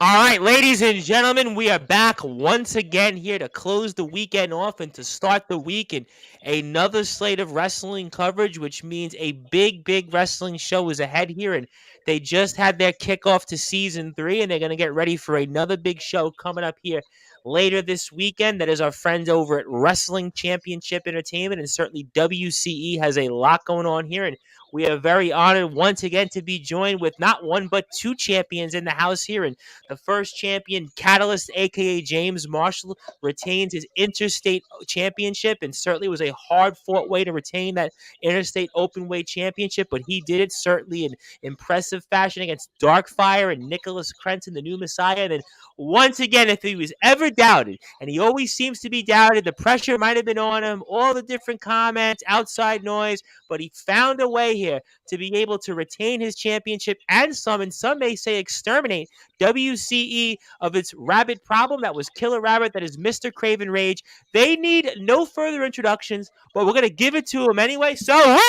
All right, ladies and gentlemen, we are back once again here to close the weekend off and to start the week in another slate of wrestling coverage, which means a big wrestling show is ahead here. And they just had their kickoff to season 3, and they're going to get ready for another big show coming up here later this weekend. That is our friends over at Wrestling Championship Entertainment, and certainly WCE has a lot going on here. And we are very honored once again to be joined with not one but two champions in the house here. And the first champion, Catalyst, aka James Marshall, retains his interstate championship, and certainly was a hard fought way to retain that interstate open weight championship, but he did it certainly in impressive fashion against Darkfire and Nicholas Crenton, the new Messiah. And then once again, if he was ever doubted, and he always seems to be doubted, the pressure might have been on him, all the different comments, outside noise, but he found a way here to be able to retain his championship and some may say exterminate WCE of its rabbit problem. That was Killer Rabbit. That is Mr. Craven Rage. They need no further introductions, but we're going to give it to him anyway. So with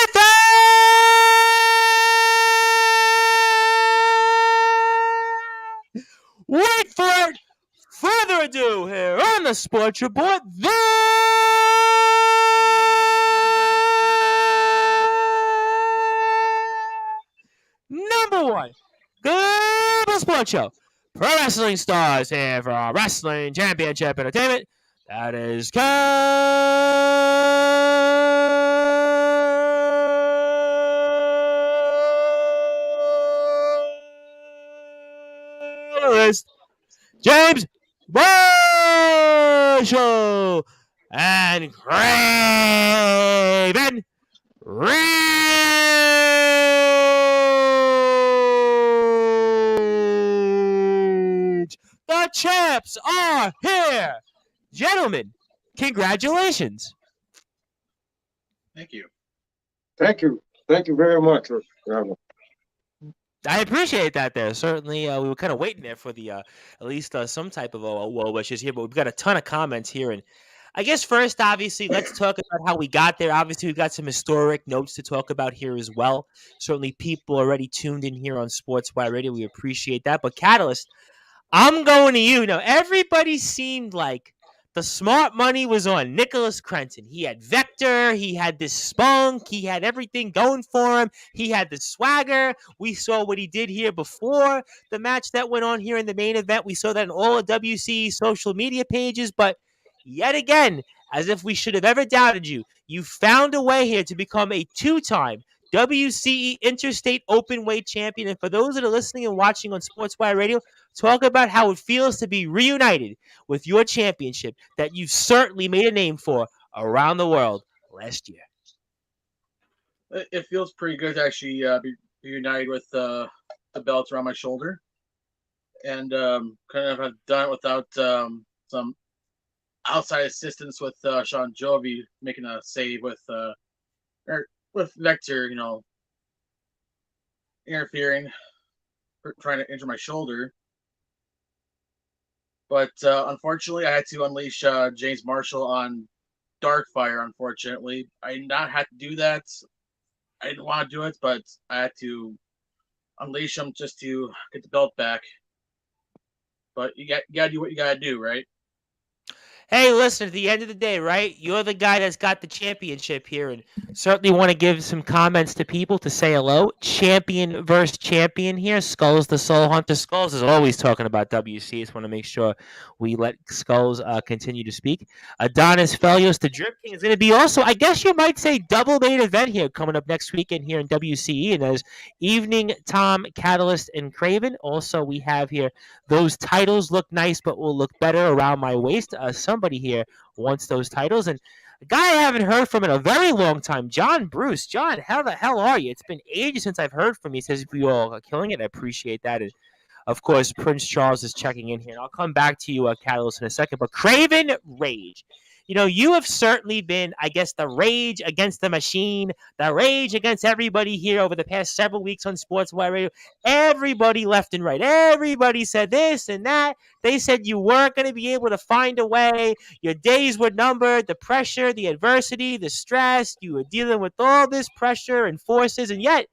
wait for it. Further ado here on the Sports Report, the number one global sports show. Pro wrestling stars here from Wrestling Championship Entertainment. That is Catalyst, James Marshall, and Craven Rage. The champs are here. Gentlemen, congratulations. Thank you. Thank you. Thank you very much, Robert. I appreciate that there. Certainly, we were kind of waiting there for the at least some type of well wishes here, but we've got a ton of comments here. And I guess first, obviously, let's talk about how we got there. Obviously, we've got some historic notes to talk about here as well. Certainly, people already tuned in here on Sportswire Radio. We appreciate that. But Catalyst, I'm going to you. Now, everybody seemed like the smart money was on Nicholas Crenton. He had Vector. He had this spunk. He had everything going for him. He had the swagger. We saw what he did here before the match that went on here in the main event. We saw that in all of WCE social media pages. But yet again, as if we should have ever doubted you, you found a way here to become a two-time WCE Interstate Openweight Champion. And for those that are listening and watching on Sportswire Radio, talk about how it feels to be reunited with your championship that you certainly made a name for around the world last year. It feels pretty good to actually be reunited with the belt around my shoulder, and kind of have done it without some outside assistance with Sean Jovi making a save with Vector, interfering, trying to injure my shoulder. But unfortunately, I had to unleash James Marshall on Darkfire. Unfortunately, I did not have to do that. I didn't want to do it, but I had to unleash him just to get the belt back. But you gotta do what you gotta do, right? Hey, listen, at the end of the day, right? You're the guy that's got the championship here, and certainly want to give some comments to people to say hello. Champion versus champion here. Skulls, the Soul Hunter. Skulls is always talking about WC. Just want to make sure we let Skulls continue to speak. Adonis Felios, the Drip King, is going to be also, I guess you might say, double main event here coming up next weekend here in WCE. And there's Evening, Tom, Catalyst, and Craven. Also, we have here those titles look nice, but will look better around my waist. Somebody here wants those titles. And a guy I haven't heard from in a very long time, John Bruce. John, how the hell are you? It's been ages since I've heard from you. He says you all are killing it. I appreciate that. And of course, Prince Charles is checking in here. And I'll come back to you, Catalyst, in a second. But Craven Rage. You have certainly been, I guess, the rage against the machine, the rage against everybody here over the past several weeks on Sportswire Radio. Everybody left and right. Everybody said this and that. They said you weren't going to be able to find a way. Your days were numbered. The pressure, the adversity, the stress. You were dealing with all this pressure and forces, and yet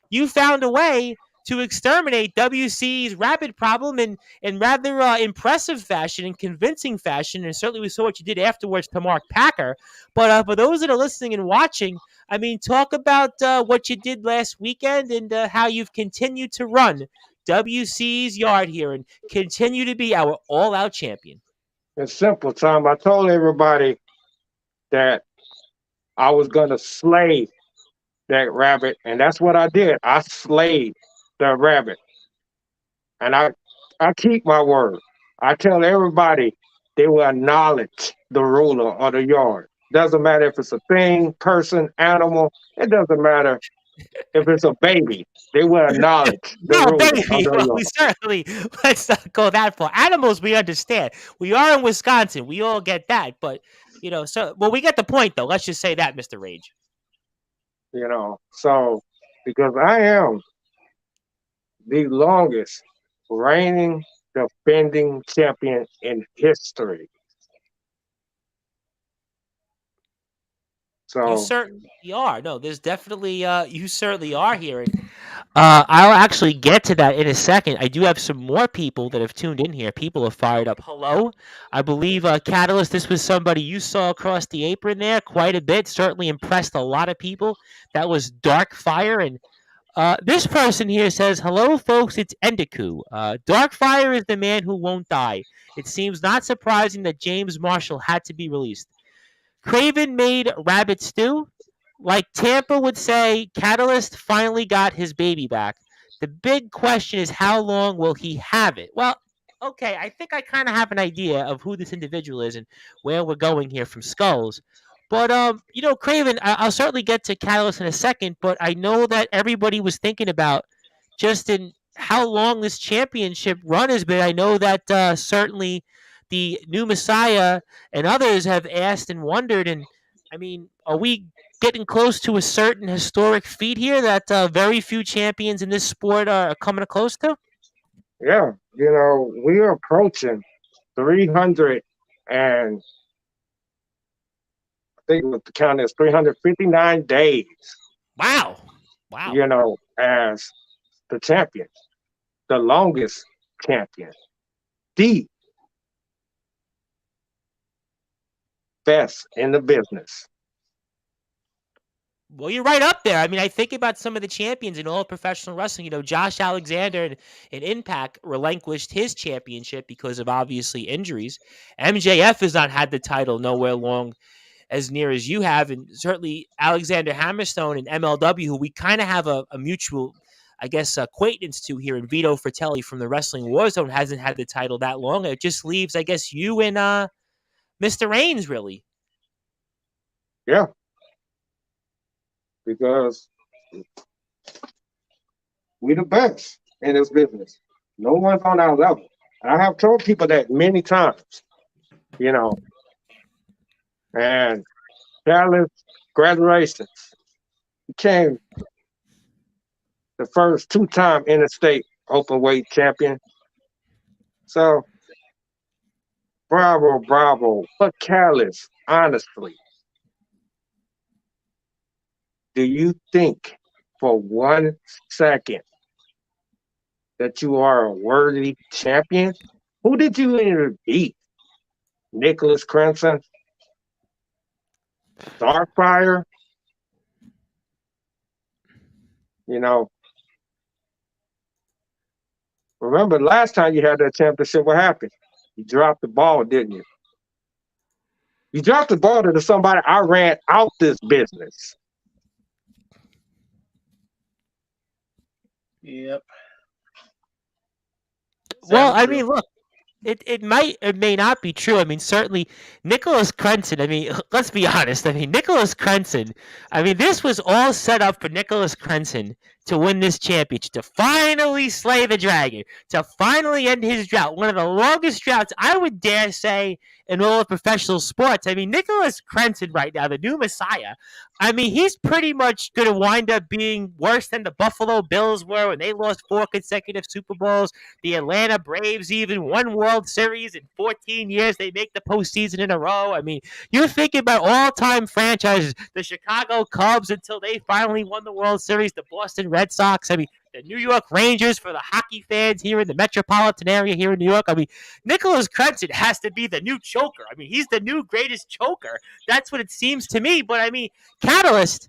you found a way to exterminate WCE's rabbit problem in rather impressive fashion and convincing fashion. And certainly we saw what you did afterwards to Mark Packer. But for those that are listening and watching, I mean, talk about what you did last weekend and how you've continued to run WC's yard here and continue to be our all-out champion. It's simple, Tom. I told everybody that I was going to slay that rabbit, and that's what I did. I slayed the rabbit, and I keep my word. I tell everybody they will acknowledge the ruler of the yard. Doesn't matter if it's a thing, person, animal. It doesn't matter if it's a baby. They will acknowledge the No, ruler of baby. the Well, yard. we certainly let's not go that far. Animals, we understand. We are in Wisconsin. We all get that. But so we get the point, though. Let's just say that, Mr. Rage. So because I am the longest reigning defending champion in history. You So certainly are. No, there's definitely you certainly are here. And I'll actually get to that in a second. I do have some more people that have tuned in here. People are fired up. Hello. I believe Catalyst, this was somebody you saw across the apron there quite a bit. Certainly impressed a lot of people. That was Dark Fire. And this person here says, hello, folks, it's Endeku. Dark Fire is the man who won't die. It seems not surprising that James Marshall had to be released. Craven made rabbit stew. Like Tampa would say, Catalyst finally got his baby back. The big question is, how long will he have it? Well, okay, I think I kind of have an idea of who this individual is and where we're going here from Skulls. But Craven, I'll certainly get to Catalyst in a second, but I know that everybody was thinking about just in how long this championship run has been. I know that certainly the new Messiah and others have asked and wondered, and I mean, are we getting close to a certain historic feat here that very few champions in this sport are coming close to? yeah, we are approaching 300, and I think what the count is 359 days. Wow. As the champion, the longest champion, the best in the business. Well, you're right up there. I mean, I think about some of the champions in all of professional wrestling. Josh Alexander in Impact relinquished his championship because of obviously injuries. MJF has not had the title nowhere long as near as you have. And certainly Alexander Hammerstone and MLW, who we kind of have a mutual, I guess, acquaintance to here in Vito Fratelli from the Wrestling Warzone, hasn't had the title that long. It just leaves, I guess, you and Mr. Reigns, really. Yeah. Because we the best in this business. No one's on our level. And I have told people that many times, And Dallas, congratulations. Became the first two-time interstate open weight champion. So, bravo. But Callis, honestly, do you think for 1 second that you are a worthy champion? Who did you even beat? Nicholas Crimson? Starfire? Remember last time you had that championship, what happened? You dropped the ball, didn't you? You dropped the ball to somebody I ran out this business. Yep. Well, I mean, look, it may not be true. I mean, certainly Nicholas Crenson, I mean, let's be honest. I mean, Nicholas Crenson, I mean, this was all set up for Nicholas Crenson to win this championship, to finally slay the dragon, to finally end his drought, one of the longest droughts, I would dare say, in all of professional sports. I mean, Nicholas Crenson right now, the new Messiah, I mean, he's pretty much going to wind up being worse than the Buffalo Bills were when they lost 4 consecutive Super Bowls. The Atlanta Braves even won World Series in 14 years. They make the postseason in a row. I mean, you're thinking about all-time franchises, the Chicago Cubs until they finally won the World Series, the Boston Red Sox. I mean, the New York Rangers for the hockey fans here in the metropolitan area here in New York. I mean, Nicholas Crenson has to be the new choker. I mean, he's the new greatest choker. That's what it seems to me. But I mean, Catalyst,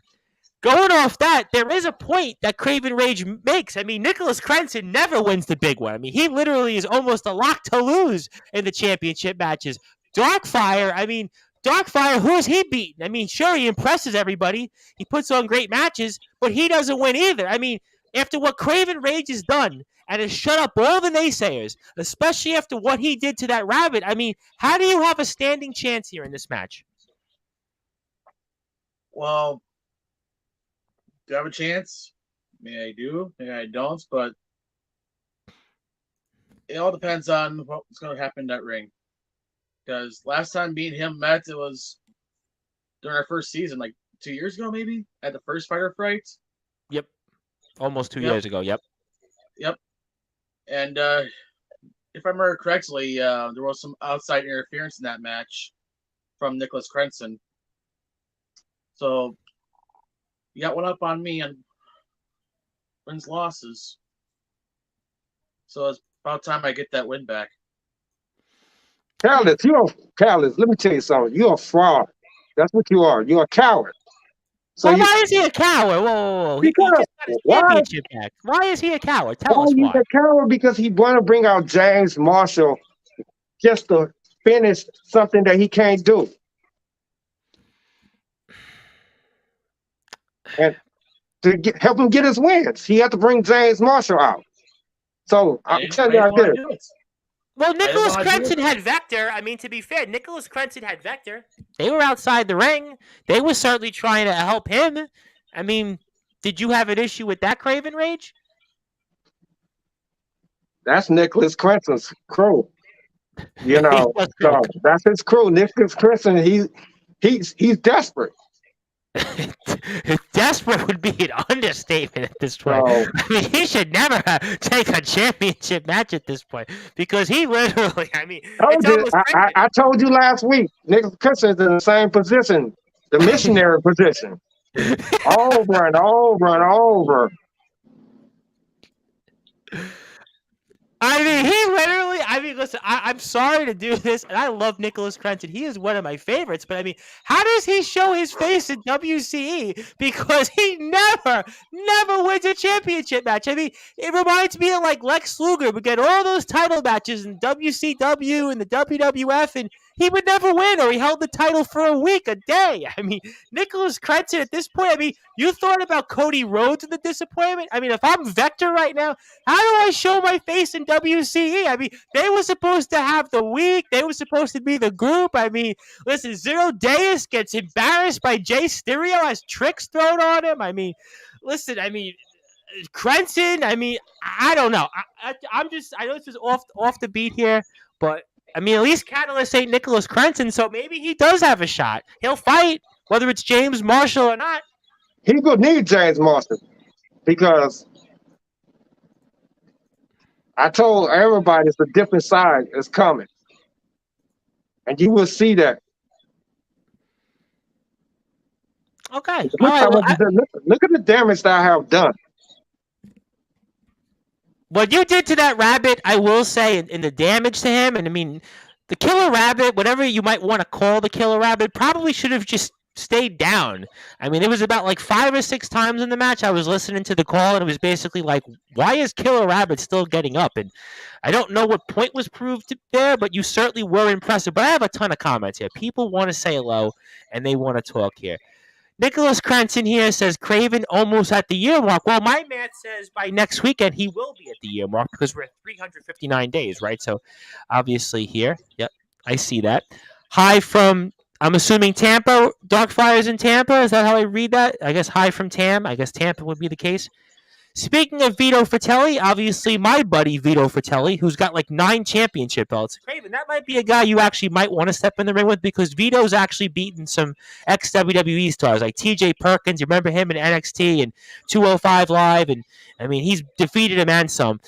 going off that, there is a point that Craven Rage makes. I mean, Nicholas Crenson never wins the big one. I mean, he literally is almost a lock to lose in the championship matches. Darkfire, I mean, Darkfire, who has he beaten? I mean, sure, he impresses everybody. He puts on great matches, but he doesn't win either. I mean, after what Craven Rage has done and has shut up all the naysayers, especially after what he did to that rabbit, I mean, how do you have a standing chance here in this match? Well, do I have a chance? Maybe I do, maybe I don't, but it all depends on what's going to happen in that ring. Because last time me and him met, it was during our first season, like 2 years ago, maybe, at the first Fighter Fright. Yep. Almost 2 years ago, yep. Yep. And if I remember correctly, there was some outside interference in that match from Nicholas Crenson. So, you got one up on me on wins losses. So it's about time I get that win back. Catalyst, let me tell you something. You're a fraud. That's what you are. You're a coward. So why is he a coward? Whoa. He just got his championship back. Why is he a coward? Tell us why. He's a coward because he want to bring out James Marshall just to finish something that he can't do. And to help him get his wins, he had to bring James Marshall out. So I'm telling you, I did it. Well, Nicholas Crenson had Vector. I mean, to be fair, Nicholas Crenson had Vector. They were outside the ring. They were certainly trying to help him. I mean, did you have an issue with that, Craven Rage? That's Nicholas Crenson's crew. You know, so that's his crew. Nicholas Crenson, he's desperate. Desperate would be an understatement at this point. I mean, he should never take a championship match at this point because he literally, I mean, I told you last week, Nicholas Crenson is in the same position, the missionary position, over and over and over. I mean, he literally, listen, I'm sorry to do this, and I love Nicholas Crenson. He is one of my favorites, but I mean, how does he show his face in WCE? Because he never wins a championship match. I mean, it reminds me of like Lex Luger would get all those title matches in WCW and the WWF, and he would never win, or he held the title for a week, a day. I mean, Nicholas Crenson at this point, I mean, you thought about Cody Rhodes and the disappointment? I mean, if I'm Vector right now, how do I show my face in WCE? I mean, they were supposed to have the week. They were supposed to be the group. I mean, listen, Zero Deus gets embarrassed by Jay Stereo, has tricks thrown on him. I mean, listen, I mean, Crenson, I mean, I don't know. I know this is off the beat here, but I mean, at least Catalyst ain't Nicholas Crenson, so maybe he does have a shot. He'll fight, whether it's James Marshall or not. He will need James Marshall because I told everybody it's a different side is coming. And you will see that. Okay. Look at the damage that I have done. What you did to that rabbit, I will say, in the damage to him, and I mean, the killer rabbit, whatever you might want to call the killer rabbit, probably should have just stayed down. I mean, it was about like 5 or 6 times in the match I was listening to the call, and it was basically like, why is Killer Rabbit still getting up? And I don't know what point was proved there, but you certainly were impressive. But I have a ton of comments here. People want to say hello, and they want to talk here. Nicholas Crenson here says Craven almost at the year mark. Well, my math says by next weekend he will be at the year mark because we're at 359 days, right? So obviously here, yep, I see that. Hi from, I'm assuming Tampa. Darkfire's in Tampa. Is that how I read that? I guess hi from Tam. I guess Tampa would be the case. Speaking of Vito Fratelli, obviously my buddy Vito Fratelli, who's got like 9 championship belts. Craven, that might be a guy you actually might want to step in the ring with because Vito's actually beaten some ex-WWE stars like TJ Perkins. You remember him in NXT and 205 Live, and I mean, he's defeated him and some.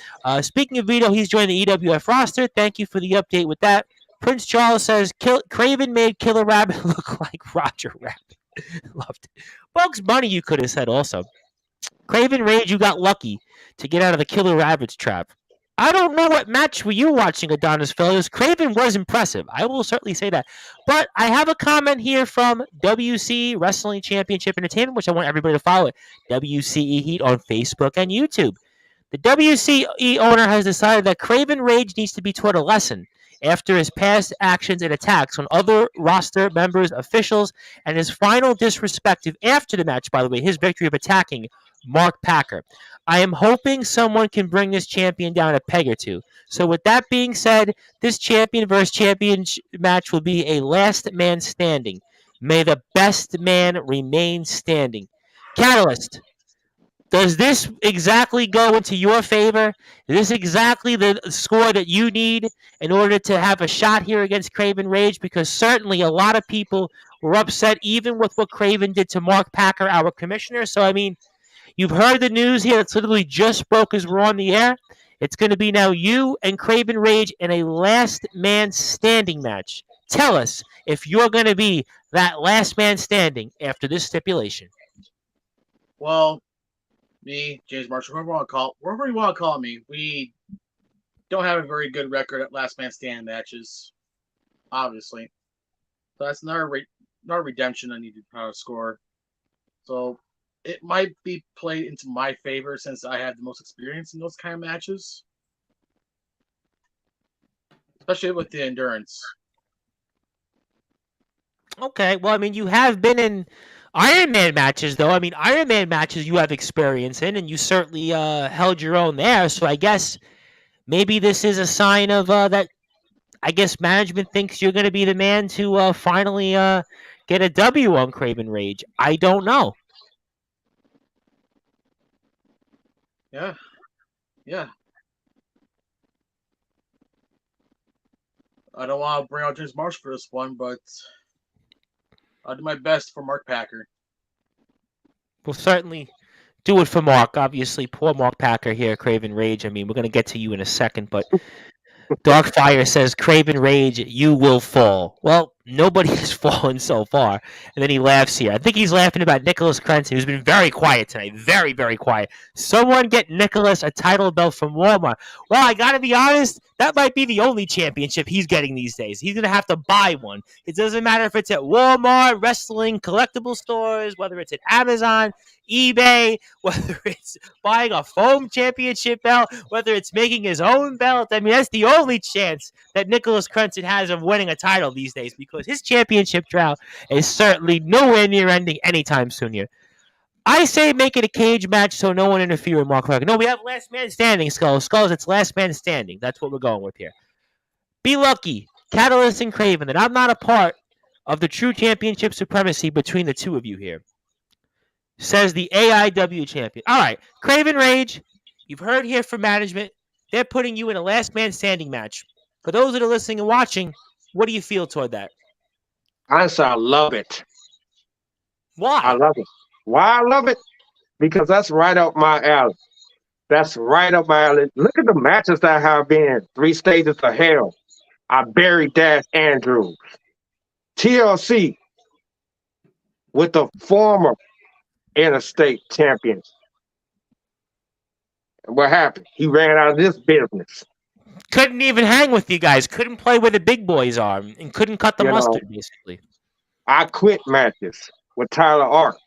Speaking of Vito, he's joined the EWF roster. Thank you for the update with that. Prince Charles says Craven made Killer Rabbit look like Roger Rabbit. Loved it. Bugs Bunny, you could have said also. Craven Rage, you got lucky to get out of the Killer Rabbits trap. I don't know what match were you watching, Adonis Fellows. Craven was impressive. I will certainly say that. But I have a comment here from WCE Wrestling Championship Entertainment, which I want everybody to follow it. WCE Heat on Facebook and YouTube. The WCE owner has decided that Craven Rage needs to be taught a lesson after his past actions and attacks on other roster members, officials, and his final disrespect after the match, by the way, his victory of attacking Mark Packer. I am hoping someone can bring this champion down a peg or two. So with that being said, this champion versus champion match will be a last man standing. May the best man remain standing. Catalyst, does this exactly go into your favor? Is this exactly the score that you need in order to have a shot here against Craven Rage? Because certainly a lot of people were upset even with what Craven did to Mark Packer, our commissioner. So, I mean, you've heard the news here. It's literally just broke as we're on the air. It's going to be now you and Craven Rage in a last man standing match. Tell us if you're going to be that last man standing after this stipulation. Well, me, James Marshall, whoever you want to call me, we don't have a very good record at last man standing matches, obviously. So that's another redemption I need to score. So it might be played into my favor since I have the most experience in those kind of matches, especially with the endurance. Okay, well, I mean, you have been in Iron Man matches, though. I mean, Iron Man matches you have experience in, and you certainly held your own there. So I guess maybe this is a sign of that. I guess management thinks you're going to be the man to finally get a W on Craven Rage. I don't know. Yeah. I don't want to bring out James Marshall for this one, but I'll do my best for Mark Packer. We'll certainly do it for Mark. Obviously, poor Mark Packer here, Craven Rage. I mean, we're going to get to you in a second, but Darkfire says, Craven Rage, you will fall. Well, nobody has fallen so far. And then he laughs here. I think he's laughing about Nicholas Crenson, who's been very quiet tonight. Very, very quiet. Someone get Nicholas a title belt from Walmart. Well, I got to be honest, that might be the only championship he's getting these days. He's going to have to buy one. It doesn't matter if it's at Walmart, wrestling, collectible stores, whether it's at Amazon, eBay, whether it's buying a foam championship belt, whether it's making his own belt. I mean, that's the only chance that Nicholas Crenson has of winning a title these days because his championship drought is certainly nowhere near ending anytime soon here. I say make it a cage match so no one interfere with Mark Clark. No, we have last man standing, Skulls. Skulls, it's last man standing. That's what we're going with here. Be lucky, Catalyst and Craven, that I'm not a part of the true championship supremacy between the two of you here. Says the AIW champion. All right, Craven Rage, you've heard here from management. They're putting you in a last man standing match. For those that are listening and watching, what do you feel toward that? Honestly, I love it. Why? I love it. Why I love it? Because that's right up my alley. That's right up my alley. Look at the matches that I have been. 3 Stages of Hell. I buried Dash Andrews. TLC with the former interstate champion. What happened? He ran out of this business. Couldn't even hang with you guys. Couldn't play where the big boys are and couldn't cut the mustard, basically. I quit matches with Tyler Art.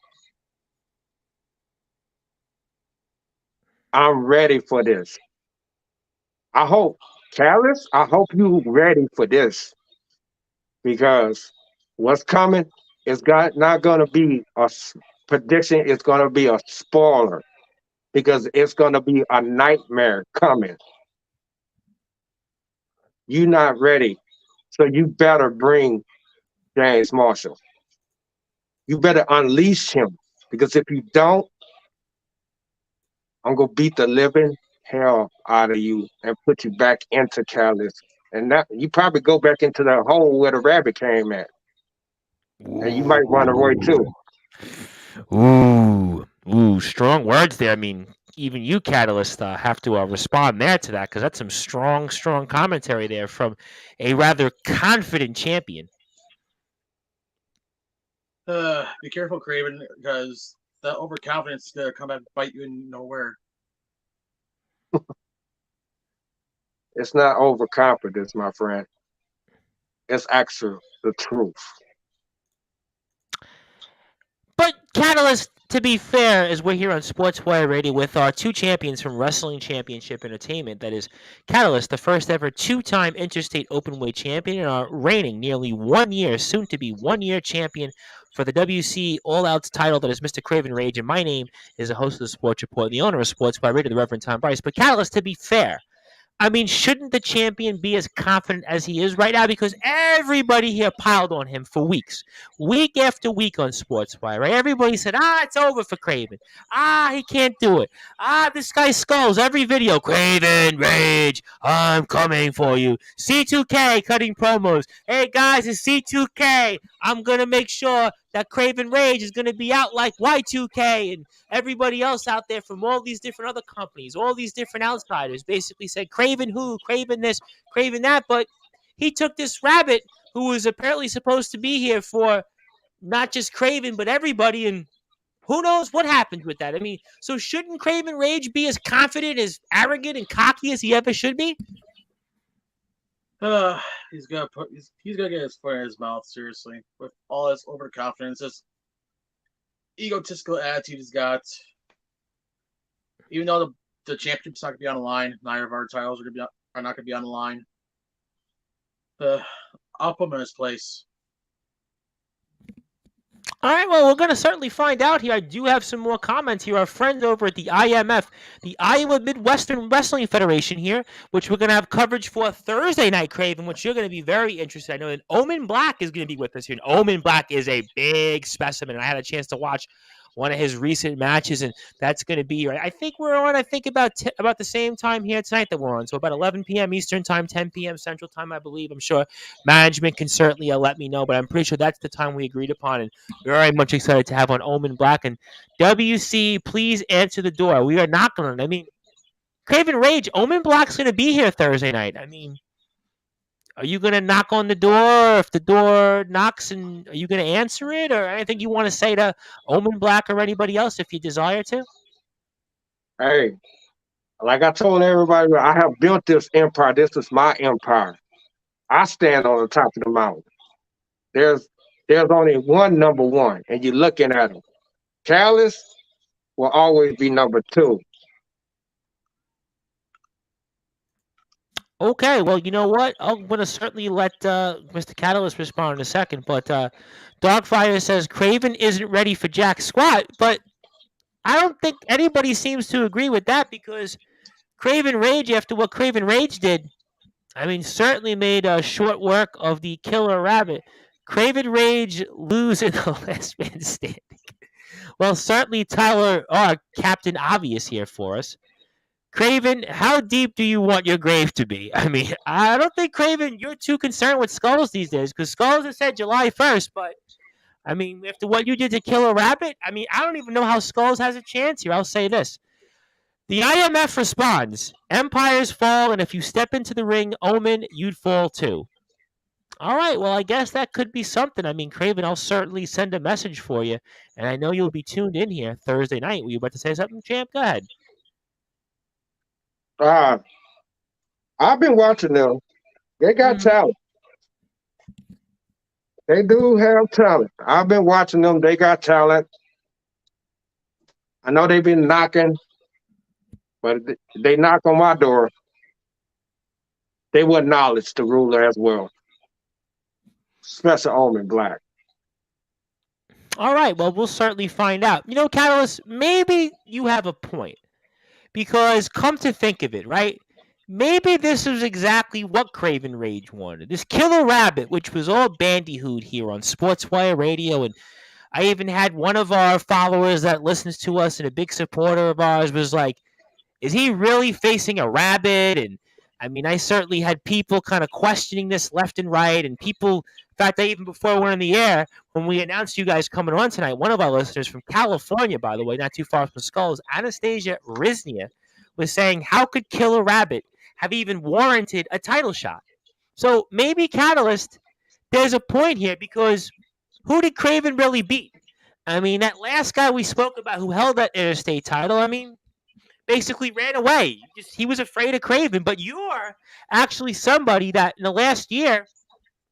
I'm ready for this. I hope, Callis, I hope you ready for this. Because what's coming is not going to be a prediction. It's going to be a spoiler. Because it's going to be a nightmare coming. You're not ready. So you better bring James Marshall. You better unleash him. Because if you don't, I'm going to beat the living hell out of you and put you back into Callis. And that you probably go back into the hole where the rabbit came at. And you might run away too. Ooh, strong words there. I mean, even you, Catalyst, have to respond there to that because that's some strong commentary there from a rather confident champion. Be careful, Craven, because the overconfidence is gonna come back and bite you in nowhere. It's not overconfidence, my friend. It's actually the truth. But Catalyst, to be fair, as we're here on Sportswire Radio with our two champions from Wrestling Championship Entertainment, that is Catalyst, the first ever two-time interstate openweight champion, and our reigning nearly 1 year, soon to be 1 year champion for the WCE All Outs title, that is Mr. Craven Rage, and my name is the host of the Sports Report, the owner of Sportswire Radio, the Reverend Tom Bryce. But Catalyst, to be fair, I mean, shouldn't the champion be as confident as he is right now? Because everybody here piled on him for weeks, week after week on Sportswire, right? Everybody said, it's over for Craven. He can't do it. This guy skulls every video. Craven, Rage, I'm coming for you. C2K cutting promos. Hey, guys, it's C2K. I'm going to make sure that Craven Rage is going to be out like Y2K, and everybody else out there from all these different other companies, all these different outsiders basically said, Craven who, Craven this, Craven that. But he took this rabbit who was apparently supposed to be here for not just Craven, but everybody, and who knows what happened with that. I mean, so shouldn't Craven Rage be as confident, as arrogant, and cocky as he ever should be? He's gonna get his foot in his mouth, seriously, with all his overconfidence, this egotistical attitude he's got. Even though the championship's not gonna be on the line, neither of our titles are not gonna be on the line. I'll put him in his place. All right, well, we're going to certainly find out here. I do have some more comments here. Our friends over at the IMF, the Iowa Midwestern Wrestling Federation here, which we're going to have coverage for Thursday night, Craven, which you're going to be very interested. I know that Omen Black is going to be with us here. And Omen Black is a big specimen. I had a chance to watch one of his recent matches, and that's going to be, I think we're on, about the same time here tonight that we're on. So about 11 p.m. Eastern time, 10 p.m. Central time, I believe. I'm sure management can certainly let me know, but I'm pretty sure that's the time we agreed upon, and we're very much excited to have on Omen Black. And WC, please answer the door. We are knocking on it. I mean, Craven Rage, Omen Black's going to be here Thursday night. I mean, are you going to knock on the door? If the door knocks, and are you going to answer it? Or anything you want to say to Omen Black or anybody else if you desire to? Hey, like I told everybody, I have built this empire. This is my empire. I stand on the top of the mountain. There's only one number one, and you're looking at him. Callis will always be number two. Okay, well, you know what? I'm going to certainly let Mr. Catalyst respond in a second, but Dogfire says Craven isn't ready for Jack Squat, but I don't think anybody seems to agree with that, because Craven Rage, after what Craven Rage did, I mean, certainly made short work of the Killer Rabbit. Craven Rage lose in the last man standing. Well, certainly Tyler, Captain Obvious here for us. Craven, how deep do you want your grave to be? I mean, I don't think, Craven, you're too concerned with Skulls these days, because Skulls has said July 1st, but, I mean, after what you did to Killer Rabbit, I mean, I don't even know how Skulls has a chance here. I'll say this. The IMF responds, empires fall, and if you step into the ring, Omen, you'd fall too. All right, well, I guess that could be something. I mean, Craven, I'll certainly send a message for you, and I know you'll be tuned in here Thursday night. Were you about to say something, champ? Go ahead. I've been watching them. They got talent. They do have talent. I've been watching them. They got talent. I know they've been knocking, but they knock on my door. They would acknowledge the ruler as well. Special Omen Black. All right, well, we'll certainly find out. You know, Catalyst, maybe you have a point. Because come to think of it, right? Maybe this is exactly what Craven Rage wanted. This Killer Rabbit, which was all bandyhooed here on Sportswire Radio. And I even had one of our followers that listens to us and a big supporter of ours was like, is he really facing a rabbit? And I mean, I certainly had people kind of questioning this left and right. And people, in fact, even before we're in the air, when we announced you guys coming on tonight, one of our listeners from California, by the way, not too far from Skulls, Anastasia Riznia, was saying, how could Killer Rabbit have even warranted a title shot? So maybe, Catalyst, there's a point here, because who did Craven really beat? I mean, that last guy we spoke about who held that interstate title, I mean, basically ran away. He was afraid of Craven. But you're actually somebody that in the last year,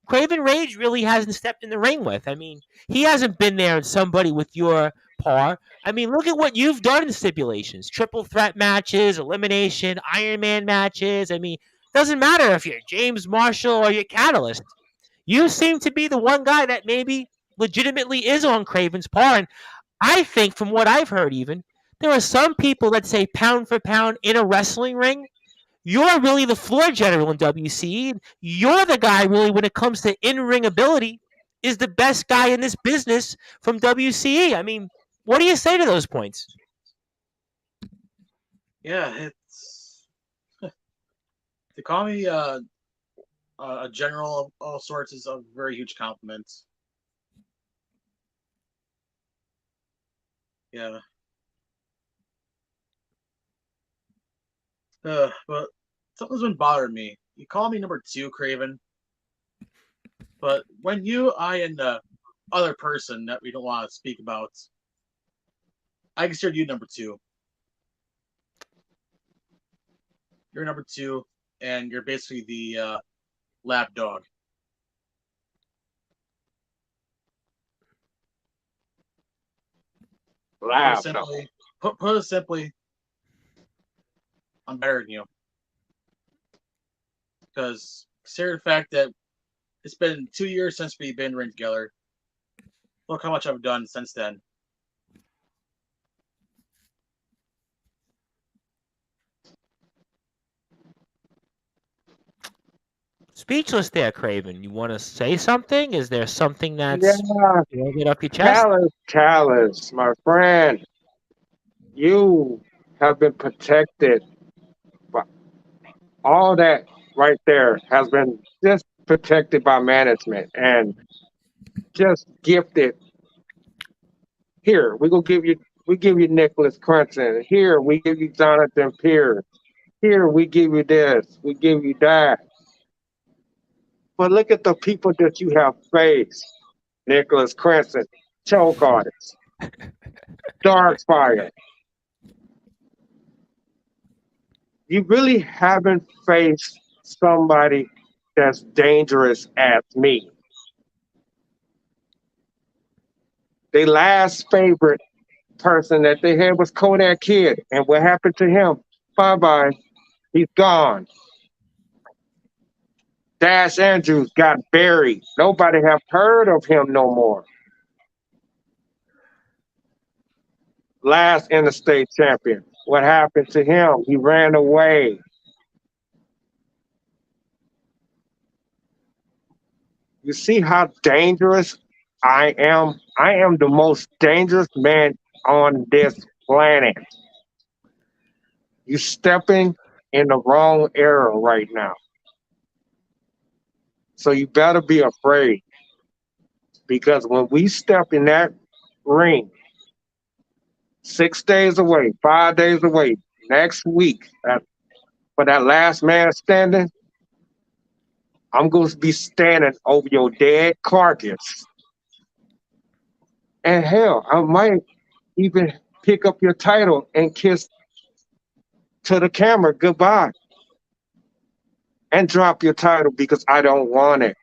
Craven Rage really hasn't stepped in the ring with. I mean, he hasn't been there in somebody with your par. I mean, look at what you've done in stipulations: triple threat matches, elimination, Iron Man matches. I mean, doesn't matter if you're James Marshall or you're Catalyst. You seem to be the one guy that maybe legitimately is on Craven's par. And I think, from what I've heard, even there are some people that say pound for pound in a wrestling ring, you're really the floor general in WCE. You're the guy, really, when it comes to in-ring ability, is the best guy in this business from WCE. I mean, what do you say to those points? Yeah, it's to call me a general of all sorts is a very huge compliment. Yeah. But something's been bothering me. You call me number 2, Craven, but when you, I, and the other person that we don't want to speak about, I consider you number 2. You're number 2, and you're basically the lap dog. Laugh. Put it simply, I'm better than you. Because consider the fact that it's been 2 years since we've been in ring together. Look how much I've done since then. Speechless there, Craven. You want to say something? Is there something that's Yeah, you want to get off your chest? Chalice, my friend, you have been protected. But all that right there has been just protected by management and just gifted. Here, we give you Nicholas Crunson. Here, we give you Jonathan Pierce. Here, we give you this. We give you that. But look at the people that you have faced. Nicholas Crescent, Choke Artist, Darkfire. You really haven't faced somebody that's dangerous as me. The last favorite person that they had was Kodak Kid. And what happened to him? Bye bye. He's gone. Dash Andrews got buried. Nobody have heard of him no more. Last interstate champion. What happened to him? He ran away. You see how dangerous I am? I am the most dangerous man on this planet. You're stepping in the wrong era right now. So you better be afraid because when we step in that ring, 6 days away, 5 days away, next week, for that last man standing, I'm going to be standing over your dead carcass. And hell, I might even pick up your title and kiss to the camera goodbye and drop your title because I don't want it.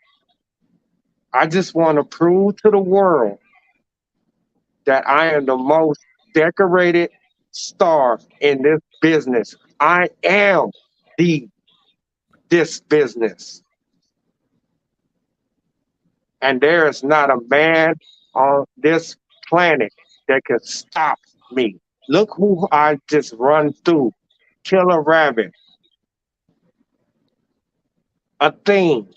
I just want to prove to the world that I am the most decorated star in this business. I am the this business. And there is not a man on this planet that can stop me. Look who I just run through. Killer Rabbit. A thing.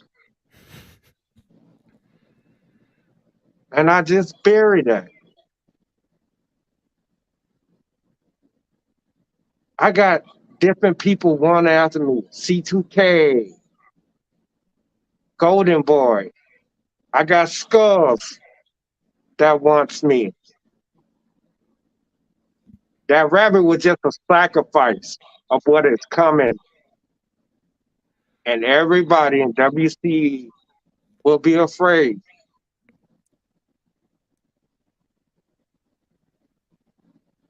And I just buried that. I got different people one after me. C2K, Golden Boy. I got Skulls that wants me. That rabbit was just a sacrifice of what is coming. And everybody in WC will be afraid.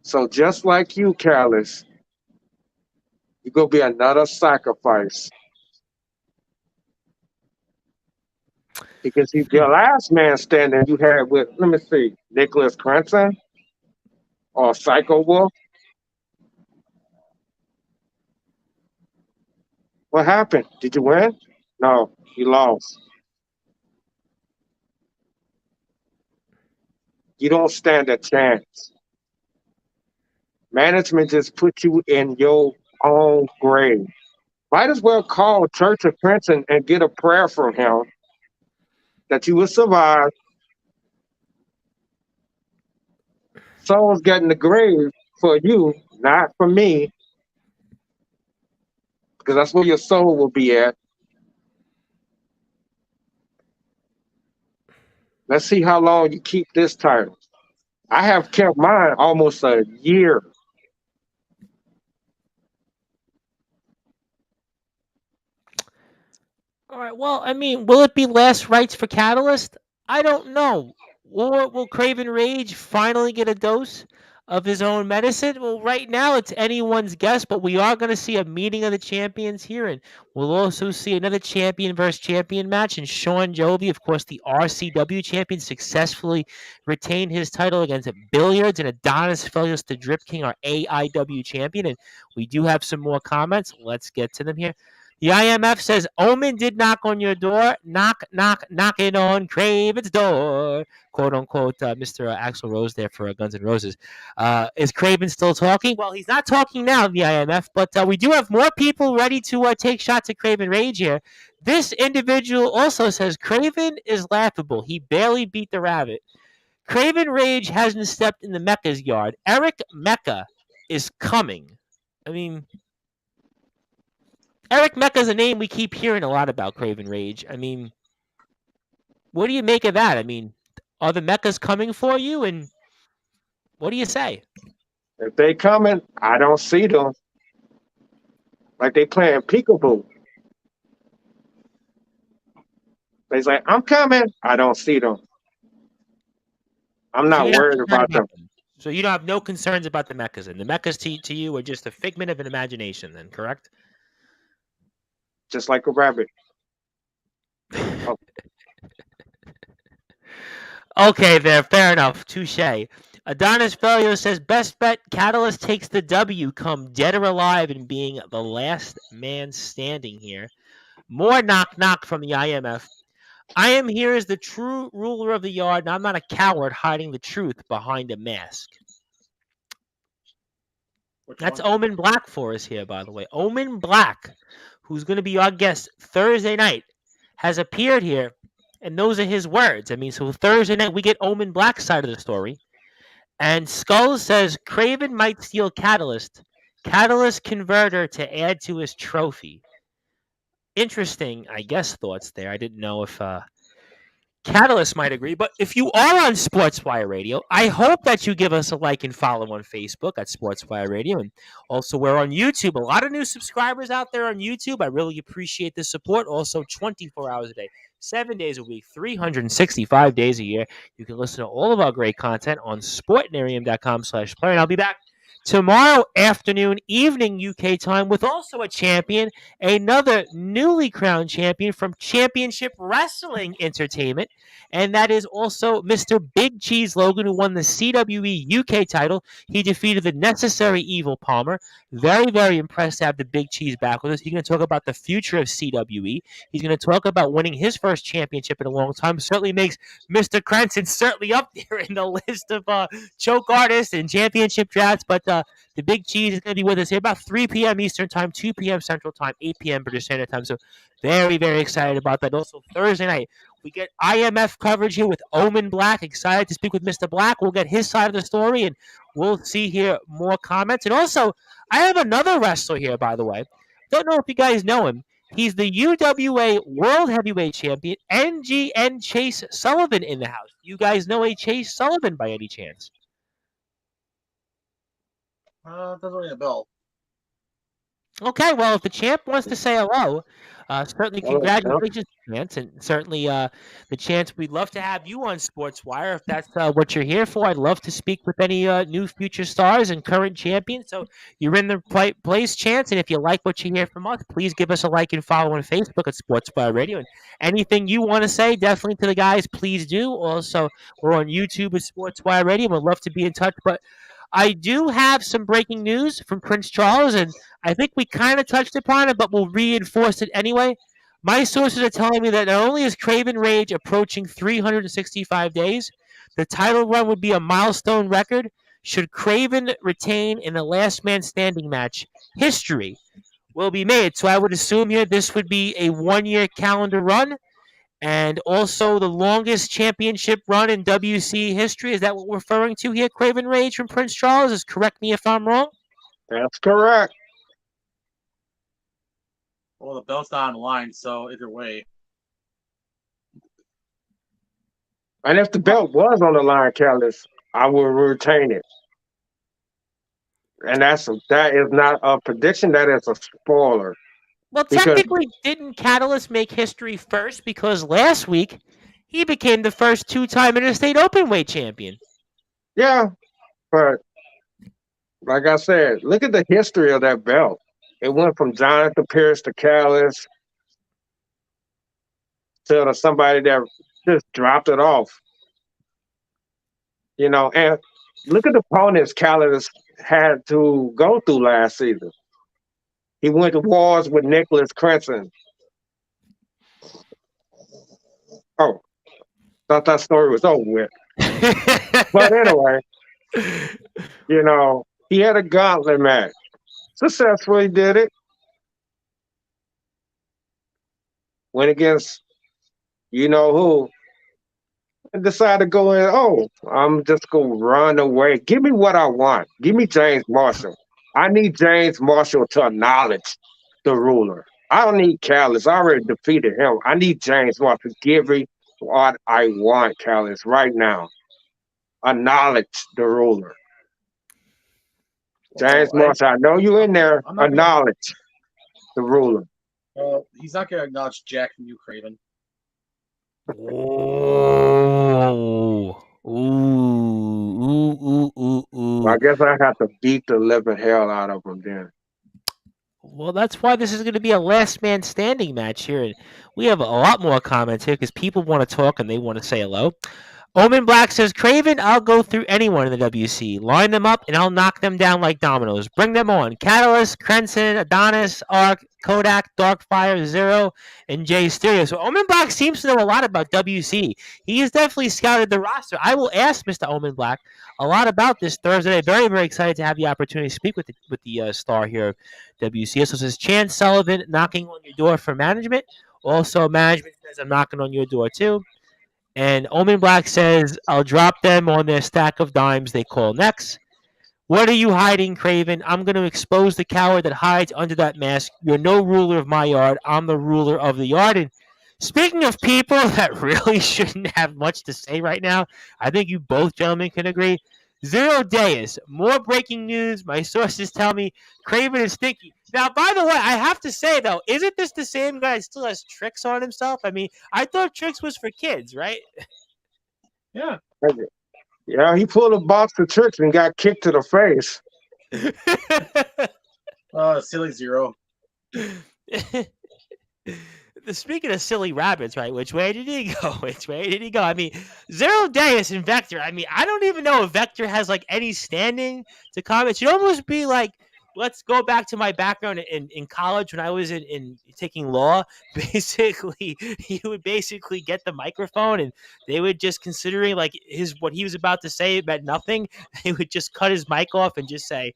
So just like you, Callis, you're gonna be another sacrifice. Because the last man standing you had with, let me see, Nicholas Cranston or Psycho Wolf. What happened? Did you win? No, you lost. You don't stand a chance. Management just put you in your own grave. Might as well call Church of Princeton and get a prayer from him that you will survive. Souls get in the grave for you, not for me, because that's where your soul will be at. Let's see how long you keep this title. I have kept mine almost a year. All right. Well, I mean, will it be last rites for Catalyst? I don't know. Will Craven Rage finally get a dose of his own medicine? Well, right now it's anyone's guess, but we are going to see a meeting of the champions here, and we'll also see another champion versus champion match. And Sean Jovi, of course, the RCW champion, successfully retained his title against Billiards, and Adonis Felios, the Drip King, our AIW champion. And we do have some more comments. Let's get to them here. The IMF says Omen did knock on your door. Knock, knock, knocking on Craven's door. Quote unquote, Mr. Axl Rose there for Guns N' Roses. Is Craven still talking? Well, he's not talking now, the IMF, but we do have more people ready to take shots at Craven Rage here. This individual also says Craven is laughable. He barely beat the rabbit. Craven Rage hasn't stepped in the Mecca's yard. Eric Mecca is coming. I mean, Eric Mecca is a name we keep hearing a lot about, Craven Rage. I mean, what do you make of that? I mean, are the Meccas coming for you? And what do you say? If they coming, I don't see them. Like they playing peekaboo. They say, I'm coming. I don't see them. I'm not worried about them. So you don't have no concerns about the Meccas. And the Meccas to you are just a figment of an imagination then, correct? Just like a rabbit. Oh. Okay, there. Fair enough. Touche. Adonis Felio says, best bet, Catalyst takes the W, come dead or alive in being the last man standing here. More knock knock from the IMF. I am here as the true ruler of the yard, and I'm not a coward hiding the truth behind a mask. That's Omen Black for us here, by the way. Omen Black, who's going to be our guest Thursday night, has appeared here, and those are his words. I mean, so Thursday night, we get Omen Black's side of the story. And Skull says Craven might steal Catalyst converter to add to his trophy. Interesting, I guess, thoughts there. I didn't know if Catalyst might agree, but if you are on Sportswire Radio, I hope that you give us a like and follow on Facebook at Sportswire Radio, and also we're on YouTube. A lot of new subscribers out there on YouTube. I really appreciate the support. Also, 24 hours a day, 7 days a week, 365 days a year. You can listen to all of our great content on sportnarium.com/player, and I'll be back tomorrow afternoon, evening UK time, with also a champion, another newly crowned champion from Championship Wrestling Entertainment, and that is also Mr. Big Cheese Logan, who won the CWE UK title. He defeated the Necessary Evil Palmer. Very, very impressed to have the Big Cheese back with us. He's going to talk about the future of CWE. He's going to talk about winning his first championship in a long time. Certainly makes Mr. Cranston certainly up there in the list of choke artists and championship drafts, but the Big Cheese is going to be with us here about 3 p.m. Eastern Time, 2 p.m. Central Time, 8 p.m. British Standard Time. So very, very excited about that. Also, Thursday night, we get IMF coverage here with Omen Black. Excited to speak with Mr. Black. We'll get his side of the story, and we'll see here more comments. And also, I have another wrestler here, by the way. Don't know if you guys know him. He's the UWA World Heavyweight Champion, NGN Chase Sullivan in the house. You guys know a Chase Sullivan by any chance? Doesn't ring a bell. Okay, well, if the champ wants to say hello, certainly Hello, champ. congratulations, Chance, and certainly the chance. We'd love to have you on Sportswire if that's what you're here for. I'd love to speak with any new future stars and current champions. So you're in the place, Chance, and if you like what you hear from us, please give us a like and follow on Facebook at Sportswire Radio. And anything you want to say, definitely to the guys, please do. Also, we're on YouTube at Sportswire Radio. We'd love to be in touch, but I do have some breaking news from Prince Charles, and I think we kind of touched upon it, but we'll reinforce it anyway. My sources are telling me that not only is Craven Rage approaching 365 days, the title run would be a milestone record. Should Craven retain in the last man standing match, history will be made. So I would assume here this would be a 1 year calendar run and also the longest championship run in WCE history. Is that what we're referring to here, Craven Rage from Prince Charles? Is correct me if I'm wrong? That's correct. Well, the belt's not on the line, so either way. And if the belt was on the line, Callis, I will retain it. And that is not a prediction. That is a spoiler. Well, Because technically, didn't Catalyst make history first? Because last week, he became the first two-time Interstate Openweight champion. yeah, but like I said, look at the history of that belt. It went from Jonathan Pierce to Callis to somebody that just dropped it off. And look at the opponents Callis had to go through last season. He went to wars with Nicholas Crenson. Oh, thought that story was over with. But anyway, he had a gauntlet match. Successfully did it. Went against you know who. And decided to go in, I'm just going to run away. Give me what I want. Give me James Marshall. I need James Marshall to acknowledge the ruler. I don't need Callis. I already defeated him. I need James Marshall. Give me what I want, Callis, right now. Acknowledge the ruler. James Marshall, I know you in there. Acknowledge the ruler. Well, he's not going to acknowledge Jack from you, Craven. Ooh. Ooh. I guess I have to beat the living hell out of him then. Well, that's why this is going to be a last man standing match here. And we have a lot more comments here because people want to talk and they want to say hello. Omen Black says, Craven, I'll go through anyone in the WC. Line them up and I'll knock them down like dominoes. Bring them on. Catalyst, Crenson, Adonis, Arc, Kodak, Darkfire, Zero, and Jay Stereo. So Omen Black seems to know a lot about WC. He has definitely scouted the roster. I will ask Mr. Omen Black a lot about this Thursday. Very, very excited to have the opportunity to speak with the star here of WC. So it says Chance Sullivan knocking on your door for management. Also, management says I'm knocking on your door too. And Omen Black says, I'll drop them on their stack of dimes they call next. What are you hiding, Craven? I'm going to expose the coward that hides under that mask. You're no ruler of my yard. I'm the ruler of the yard. And speaking of people that really shouldn't have much to say right now, I think you both gentlemen can agree. Zero Deus, more breaking news. My sources tell me Craven is stinky. Now, by the way, I have to say, though, isn't this the same guy that still has Tricks on himself? I mean, I thought Tricks was for kids, right? Yeah. Yeah, he pulled a box of Tricks and got kicked to the face. Silly Zero. Speaking of silly rabbits, right? Which way did he go? Which way did he go? I mean, Zero Deus and Vector. I mean, I don't even know if Vector has like any standing to comment. It should almost be like, let's go back to my background in college when I was in taking law. Basically, he would basically get the microphone and they would just considering like what he was about to say meant nothing. They would just cut his mic off and just say,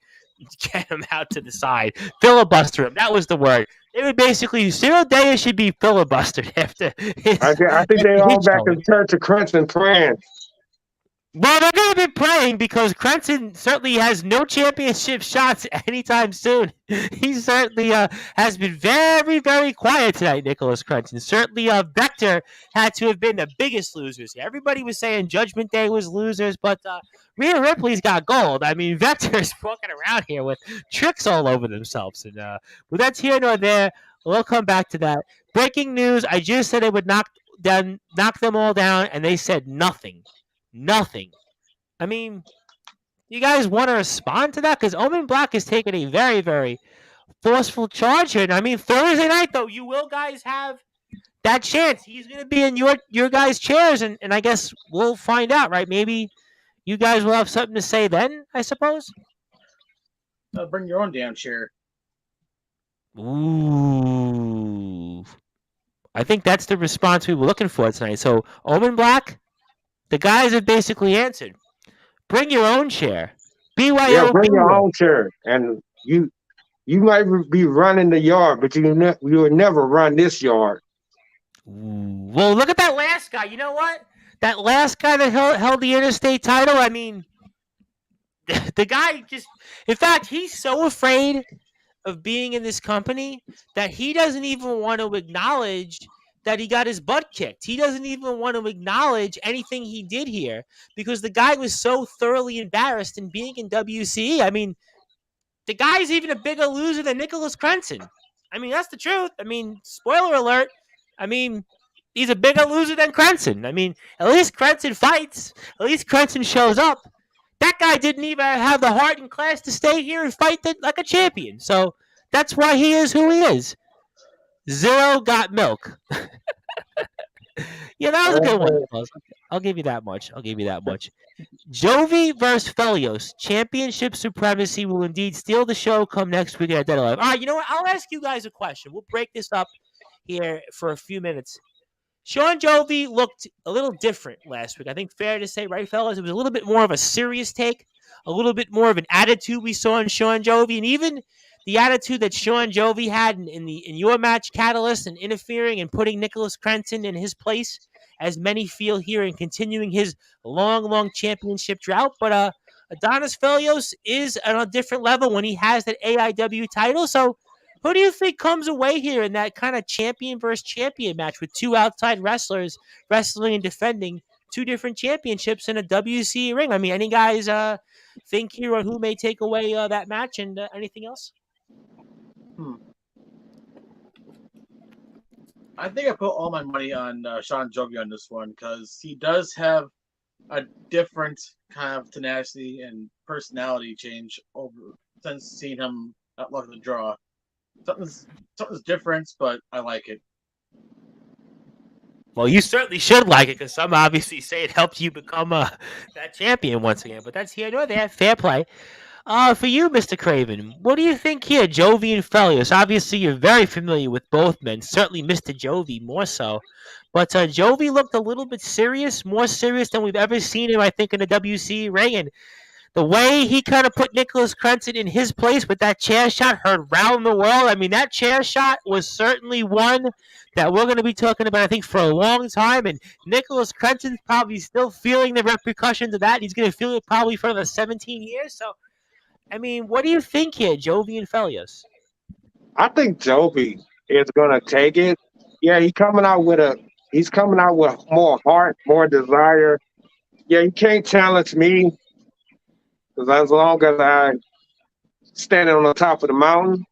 get him out to the side. Filibuster him. That was the word. They would basically, Zero Deus should be filibustered after his, I think they all back in church of Crenson praying. Well, they're going to be praying because Crenson certainly has no championship shots anytime soon. He certainly has been very, very quiet tonight, Nicholas Crenson. Certainly, Vector had to have been the biggest losers. Everybody was saying Judgment Day was losers, but Rhea Ripley's got gold. I mean, Vector's walking around here with tricks all over themselves. And but that's here nor there. We'll come back to that. Breaking news, I just said they would knock them all down, and they said nothing. Nothing. I mean, you guys want to respond to that? Because Omen Black is taking a very, very forceful charge here. And I mean, Thursday night, though, you will guys have that chance. He's going to be in your guys' chairs, and I guess we'll find out, right? Maybe you guys will have something to say then, I suppose? Bring your own damn chair. Ooh. I think that's the response we were looking for tonight. So, Omen Black, the guys have basically answered. Bring your own chair. BYO. Yeah, bring your own chair. And you might be running the yard, but you will never run this yard. Ooh. Well, look at that last guy. You know what? That last guy that held the interstate title, I mean, the guy just... In fact, he's so afraid of being in this company that he doesn't even want to acknowledge that he got his butt kicked. He doesn't even want to acknowledge anything he did here because the guy was so thoroughly embarrassed in being in WCE. I mean, the guy's even a bigger loser than Nicholas Crenson. I mean, that's the truth. I mean, spoiler alert. I mean, he's a bigger loser than Crenson. I mean, at least Crenson fights. At least Crenson shows up. That guy didn't even have the heart and class to stay here and fight like a champion. So that's why he is who he is. Zero got milk. Yeah, that was a good one. I'll give you that much. Jovi versus Felios. Championship supremacy will indeed steal the show come next week at Dead Alive. All right, you know what? I'll ask you guys a question. We'll break this up here for a few minutes. Sean Jovi looked a little different last week. I think fair to say, right, fellas? It was a little bit more of a serious take, a little bit more of an attitude we saw in Sean Jovi, and even the attitude that Sean Jovi had in your match, Catalyst, and interfering and putting Nicholas Crenson in his place, as many feel here, and continuing his long championship drought. But Adonis Felios is on a different level when he has that AIW title. So who do you think comes away here in that kind of champion versus champion match with two outside wrestlers wrestling and defending two different championships in a WCE ring? I mean, any guys think here on who may take away that match and anything else? I think I put all my money on Sean Jovi on this one because he does have a different kind of tenacity and personality change over since seeing him at Luck of the Draw. Something's different, but I like it. Well, you certainly should like it because some obviously say it helped you become that champion once again. But that's here nor there. Fair play. For you, Mr. Craven, what do you think here, Jovi and Felios? Obviously, you're very familiar with both men. Certainly, Mr. Jovi more so. But Jovi looked a little bit serious, more serious than we've ever seen him, I think, in the WCE ring. And the way he kind of put Nicholas Crenson in his place with that chair shot heard round the world. I mean, that chair shot was certainly one that we're going to be talking about, I think, for a long time. And Nicholas Crenson's probably still feeling the repercussions of that. He's going to feel it probably for another 17 years. So, I mean, what do you think here, Jovi and Felios? I think Jovi is going to take it. Yeah, he's coming out with more heart, more desire. Yeah, you can't challenge me. Because as long as I standing on the top of the mountain,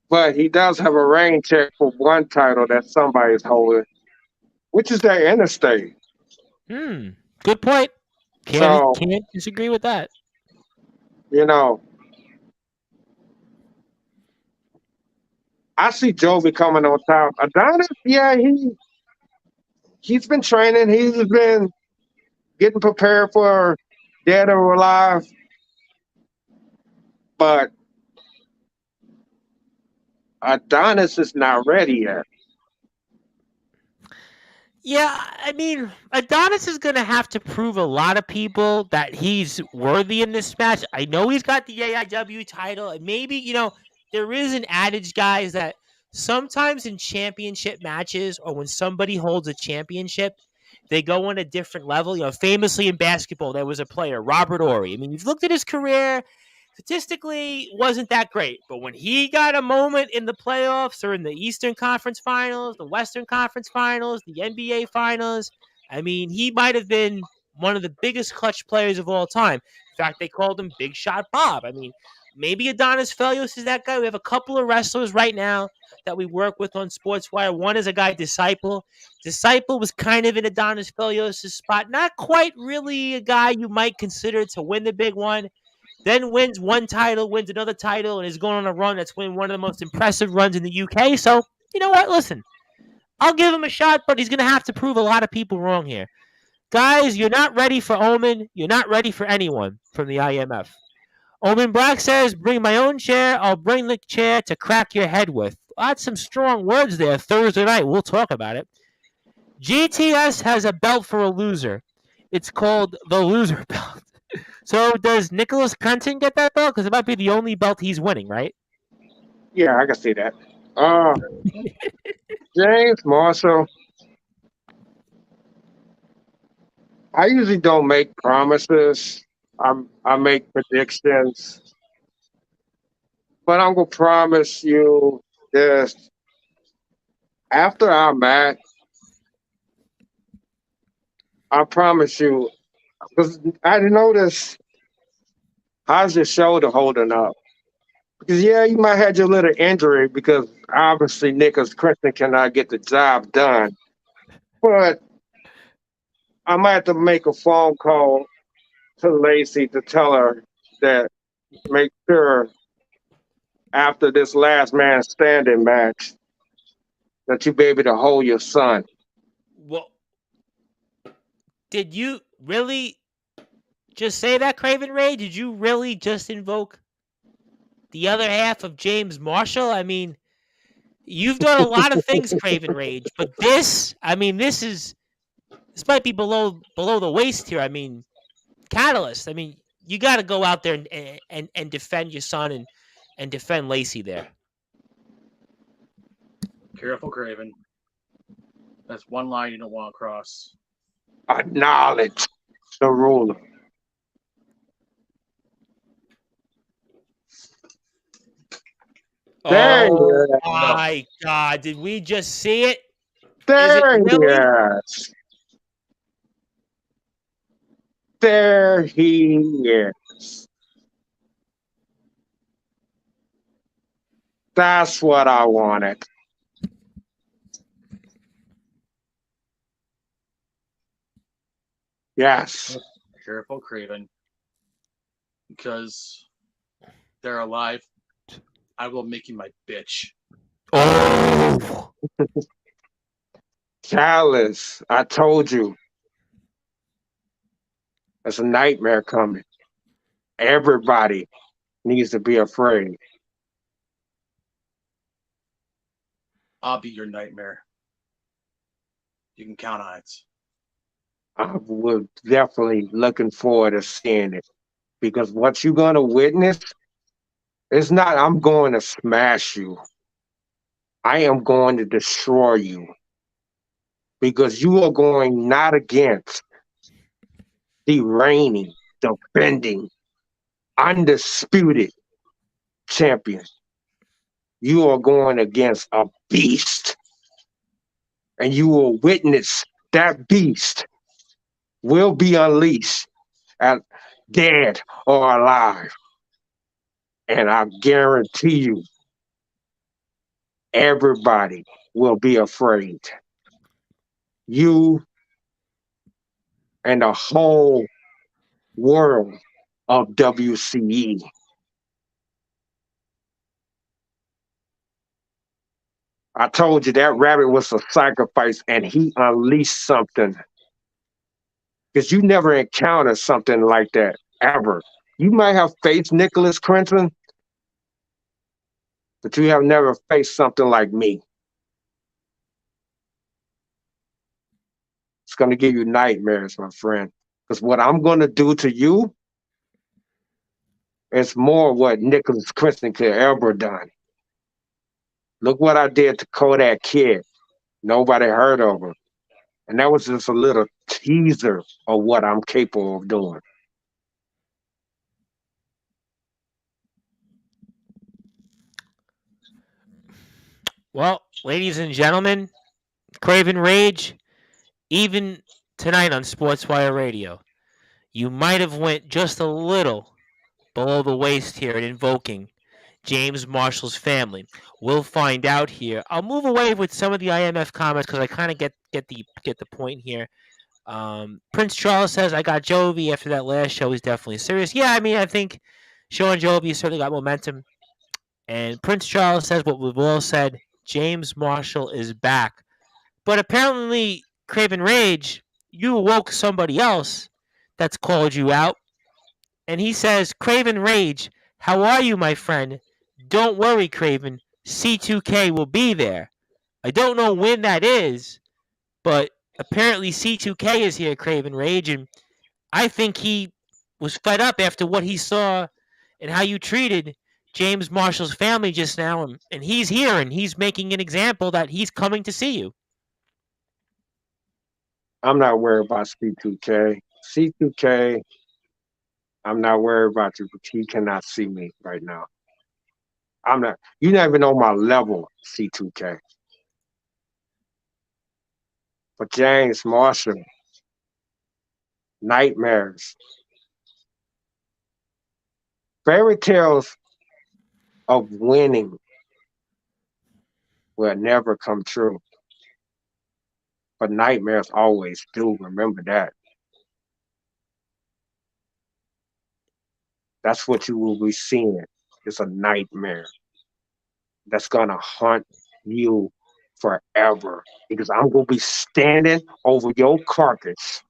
but he does have a rain check for one title that somebody's holding, which is that interstate. Good point. Can't disagree with that. I see Jovi coming on top. Adonis, yeah, he's been training. He's been getting prepared for Dead or Alive. But Adonis is not ready yet. Yeah, I mean, Adonis is going to have to prove a lot of people that he's worthy in this match. I know he's got the AIW title. And maybe, there is an adage, guys, that sometimes in championship matches or when somebody holds a championship, they go on a different level. Famously in basketball, there was a player, Robert Horry. I mean, you've looked at his career. Statistically, wasn't that great. But when he got a moment in the playoffs or in the Eastern Conference Finals, the Western Conference Finals, the NBA Finals, I mean, he might have been one of the biggest clutch players of all time. In fact, they called him Big Shot Bob. I mean, maybe Adonis Felios is that guy. We have a couple of wrestlers right now that we work with on Sportswire. One is a guy, Disciple. Disciple was kind of in Adonis Felios' spot. Not quite really a guy you might consider to win the big one. Then wins one title, wins another title, and is going on a run that's been one of the most impressive runs in the UK. So, you know what? Listen, I'll give him a shot, but he's going to have to prove a lot of people wrong here. Guys, you're not ready for Omen. You're not ready for anyone from the IMF. Omen Black says, bring my own chair. I'll bring the chair to crack your head with. That's some strong words there. Thursday night. We'll talk about it. GTS has a belt for a loser. It's called the loser belt. So does Nicholas Crenton get that belt? Because it might be the only belt he's winning, right? Yeah, I can see that. James Marshall. I usually don't make promises. I make predictions, but I'm gonna promise you this: after our match, I promise you, because I noticed how's your shoulder holding up. Because yeah, you might have your little injury because obviously Nicholas Crenton cannot get the job done, but I might have to make a phone call to Lacey to tell her that make sure after this last man standing match that you be able to hold your son. Well, did you really just say that, Craven Ray? Did you really just invoke the other half of James Marshall? I mean, you've done a lot of things, Craven Rage, but this might be below the waist here. I mean, Catalyst. I mean, you got to go out there and defend your son and defend Lacey there. Careful, Craven. That's one line you don't want to cross. Acknowledge the ruler. Oh my God! Did we just see it? There Is it really? is. There he is. That's what I wanted. Yes. Careful, Craven. Because they're alive. I will make you my bitch. Oh! Chalice, I told you. There's a nightmare coming. Everybody needs to be afraid. I'll be your nightmare. You can count on it. I was definitely looking forward to seeing it. Because what you're going to witness is not, I'm going to smash you. I am going to destroy you. Because you are going not against the reigning, defending, undisputed champion. You are going against a beast. And you will witness that beast will be unleashed as dead or alive. And I guarantee you, everybody will be afraid. You and the whole world of WCE. I told you that rabbit was a sacrifice and he unleashed something. Because you never encountered something like that, ever. You might have faced Nicholas Crenton, but you have never faced something like me. It's going to give you nightmares, my friend. Because what I'm going to do to you is more what Nicholas Crenton could ever done. Look what I did to Kodak Kid. Nobody heard of him. And that was just a little teaser of what I'm capable of doing. Well, ladies and gentlemen, Craven Rage, even tonight on Sportswire Radio, you might have went just a little below the waist here in invoking James Marshall's family. We'll find out here. I'll move away with some of the IMF comments because I kind of get the point here. Prince Charles says, I got Jovi after that last show. He's definitely serious. Yeah, I mean, I think showing Jovi certainly got momentum. And Prince Charles says what we've all said, James Marshall is back. But apparently, Craven Rage, you awoke somebody else that's called you out. And he says, Craven Rage, how are you, my friend? Don't worry, Craven. C2K will be there. I don't know when that is, but apparently C2K is here, Craven Rage, and I think he was fed up after what he saw and how you treated James Marshall's family just now, and he's here and he's making an example that he's coming to see you. I'm not worried about C2K. C2K, I'm not worried about you, but he cannot see me right now. I'm not, you're not even on my level, C2K. But James Marshall, nightmares, fairy tales of winning will never come true. But nightmares always do. Remember that. That's what you will be seeing. It's a nightmare that's going to haunt you forever. Because I'm going to be standing over your carcass.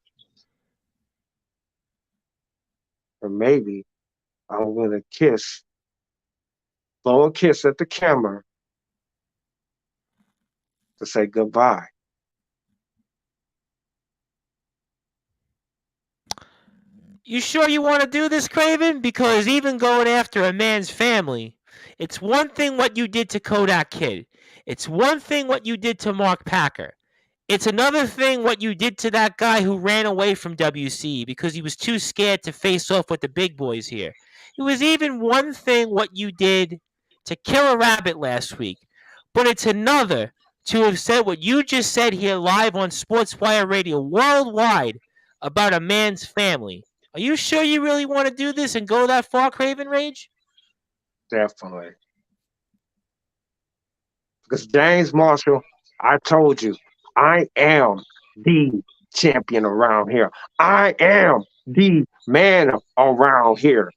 Or maybe I'm going to blow a kiss at the camera to say goodbye. You sure you want to do this, Craven? Because even going after a man's family, it's one thing what you did to Kodak Kid. It's one thing what you did to Mark Packer. It's another thing what you did to that guy who ran away from WCE because he was too scared to face off with the big boys here. It was even one thing what you did to Killer Rabbit last week. But it's another to have said what you just said here live on Sportswire Radio worldwide about a man's family. Are you sure you really want to do this and go that far, Craven Rage? Definitely. Because James Marshall, I told you, I am the champion around here. I am the man around here.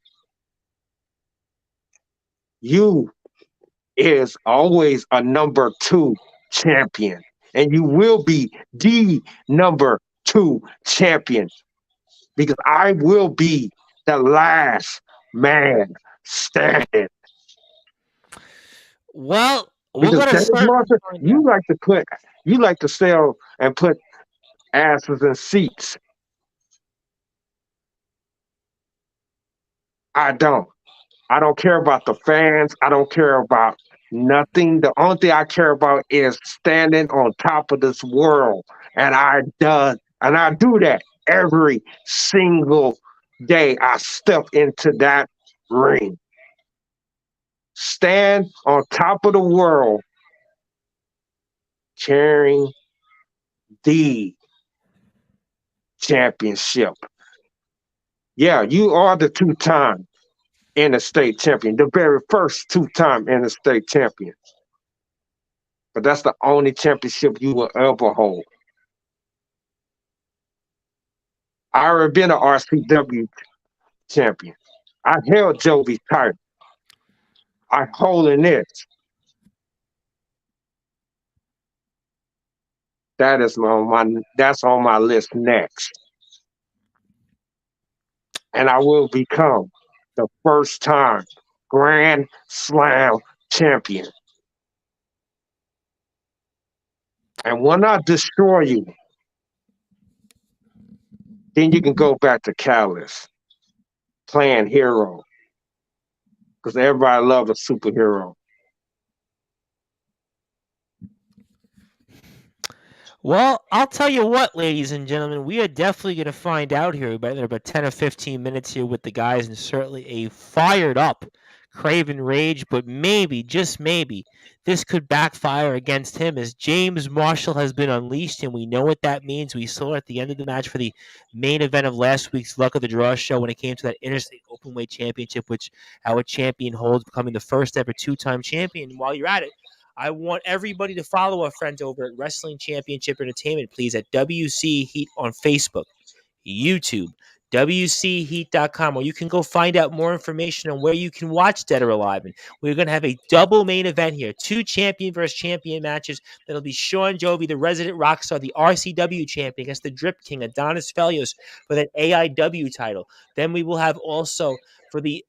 You is always a number 2 champion. And you will be the number 2 champion. Because I will be the last man standing. Well, we're Because gonna James start. Marshall, you like to sell and put asses in seats. I don't. I don't care about the fans. I don't care about nothing. The only thing I care about is standing on top of this world. And I do that every single day I step into that ring. Stand on top of the world carrying the championship. Yeah, you are the 2-time interstate champion, the very first 2-time interstate champion. But that's the only championship you will ever hold. I already been an RCW champion. I held Jovi's title. I'm holding it. That's on my list next. And I will become the first time Grand Slam champion. And when I destroy you, then you can go back to Callus playing hero. Because everybody loves a superhero. Well, I'll tell you what, ladies and gentlemen, we are definitely going to find out here about 10 or 15 minutes here with the guys, and certainly a fired up Craven Rage, but maybe, just maybe, this could backfire against him as James Marshall has been unleashed, and we know what that means. We saw at the end of the match for the main event of last week's Luck of the Draw show when it came to that Interstate Openweight Championship, which our champion holds, becoming the first ever two-time champion. And while you're at it, I want everybody to follow our friends over at Wrestling Championship Entertainment, please, at WC Heat on Facebook, YouTube, WCHeat.com, where you can go find out more information on where you can watch Dead or Alive. And we're going to have a double main event here, 2 champion versus champion matches. That'll be Sean Jovi, the resident rock star, the RCW champion, against the Drip King, Adonis Felios, for that AIW title. Then we will have also for the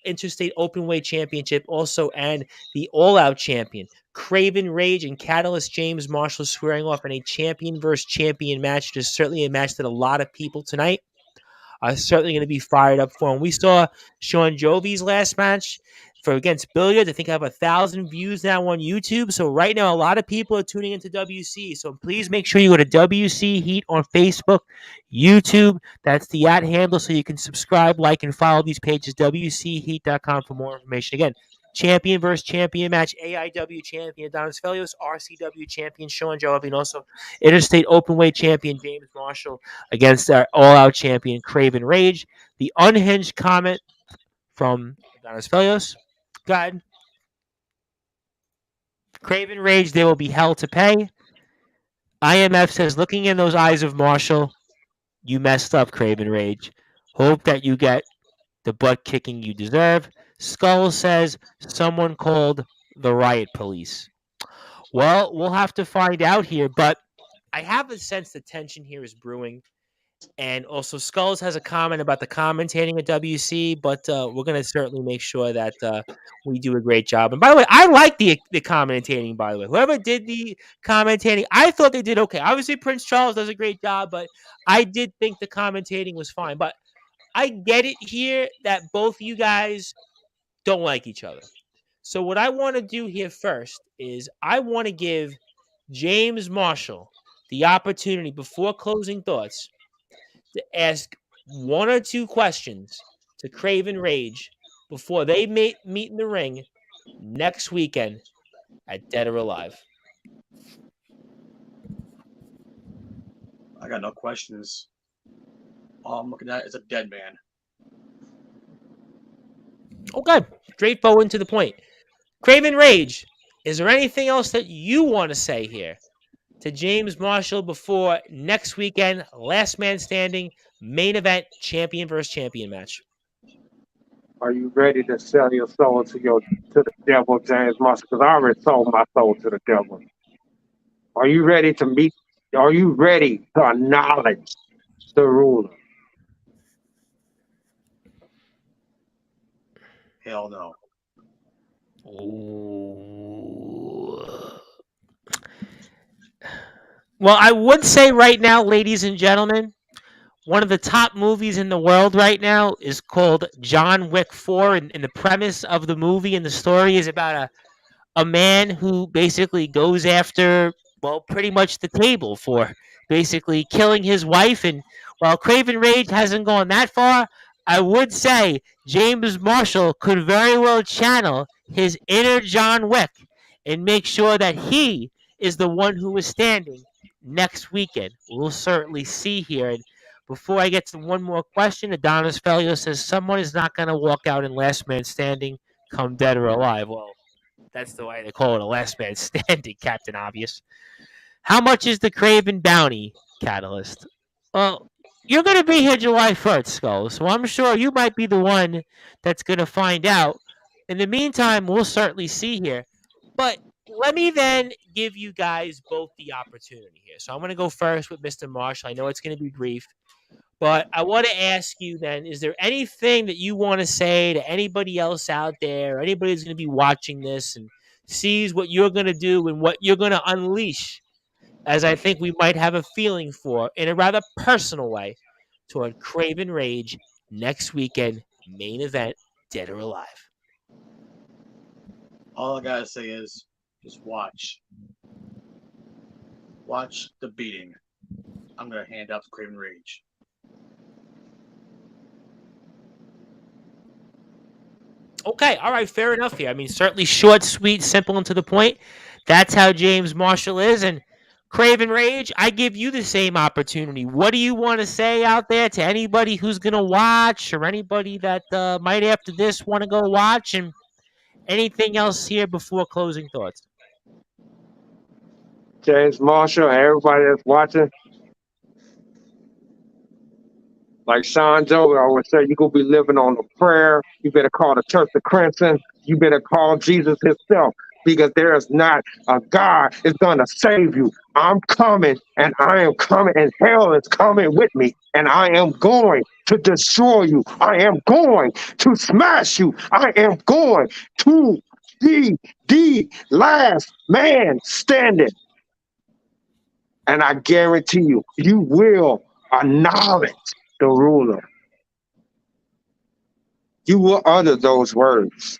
Interstate Openweight Championship also, and the All Out champion Craven Rage and Catalyst James Marshall squaring off in a champion versus champion match. It is certainly a match that a lot of people tonight are certainly going to be fired up for. And we saw Sean Jovi's last match for against Billiards. I think I have 1,000 views now on YouTube. So right now, a lot of people are tuning into WC. So please make sure you go to WC Heat on Facebook, YouTube. That's the @ handle, so you can subscribe, like, and follow these pages. WCHeat.com for more information. Again, champion versus champion match, AIW champion Adonis Felios, RCW champion Sean Jovi, and also Interstate Openweight champion James Marshall against our all-out champion Craven Rage. The unhinged comment from Adonis Felios. Go ahead. Craven Rage, there will be hell to pay. IMF says, looking in those eyes of Marshall, you messed up, Craven Rage. Hope that you get the butt kicking you deserve. Skull says, someone called the riot police. Well, we'll have to find out here, but I have a sense the tension here is brewing. And also, Skulls has a comment about the commentating at WC, but we're going to certainly make sure that we do a great job. And by the way, I like the commentating, by the way. Whoever did the commentating, I thought they did okay. Obviously, Prince Charles does a great job, but I did think the commentating was fine. But I get it here that both you guys don't like each other. So what I want to do here first is I want to give James Marshall the opportunity before closing thoughts to ask 1 or 2 questions to Craven Rage before they meet in the ring next weekend at Dead or Alive. I got no questions. All I'm looking at is a dead man. Okay, straightforward to the point. Craven Rage, is there anything else that you want to say here to James Marshall before next weekend, last man standing, main event, champion versus champion match? Are you ready to sell your soul to the devil, James Marshall? Because I already sold my soul to the devil. Are you ready to meet? Are you ready to acknowledge the ruler? Hell no. Ooh. Well, I would say right now, ladies and gentlemen, one of the top movies in the world right now is called John Wick 4. And the premise of the movie and the story is about a man who basically goes after, well, pretty much the table for basically killing his wife. And while Craven Rage hasn't gone that far, I would say James Marshall could very well channel his inner John Wick and make sure that he is the one who is standing next weekend. We'll certainly see here. And before I get to one more question, Adonis Felios says someone is not going to walk out in last man standing, come dead or alive. Well, that's the way they call it, a last man standing, Captain Obvious. How much is the Craven bounty, Catalyst? Well, you're going to be here July 1st, Skull, so I'm sure you might be the one that's going to find out. In the meantime, we'll certainly see here. But let me then give you guys both the opportunity here. So I'm going to go first with Mr. Marshall. I know it's going to be brief. But I want to ask you then, is there anything that you want to say to anybody else out there, anybody who's going to be watching this and sees what you're going to do and what you're going to unleash, as I think we might have a feeling for, in a rather personal way, toward Craven Rage next weekend, main event, Dead or Alive? All I gotta say is just watch. watch the beating. I'm going to hand out to Craven Rage. Okay, all right, fair enough here. I mean, certainly short, sweet, simple, and to the point. That's how James Marshall is. And Craven Rage, I give you the same opportunity. What do you want to say out there to anybody who's going to watch or anybody that might after this want to go watch? And anything else here before closing thoughts? James Marshall and everybody that's watching, like Sean Joe always say, you're going to be living on a prayer. You better call the Church of Crimson. You better call Jesus himself, because there is not a God is going to save you. I'm coming, and I am coming, and hell is coming with me, and I am going to destroy you. I am going to smash you. I am going to be the last man standing. And I guarantee you, you will acknowledge the ruler. You will utter those words.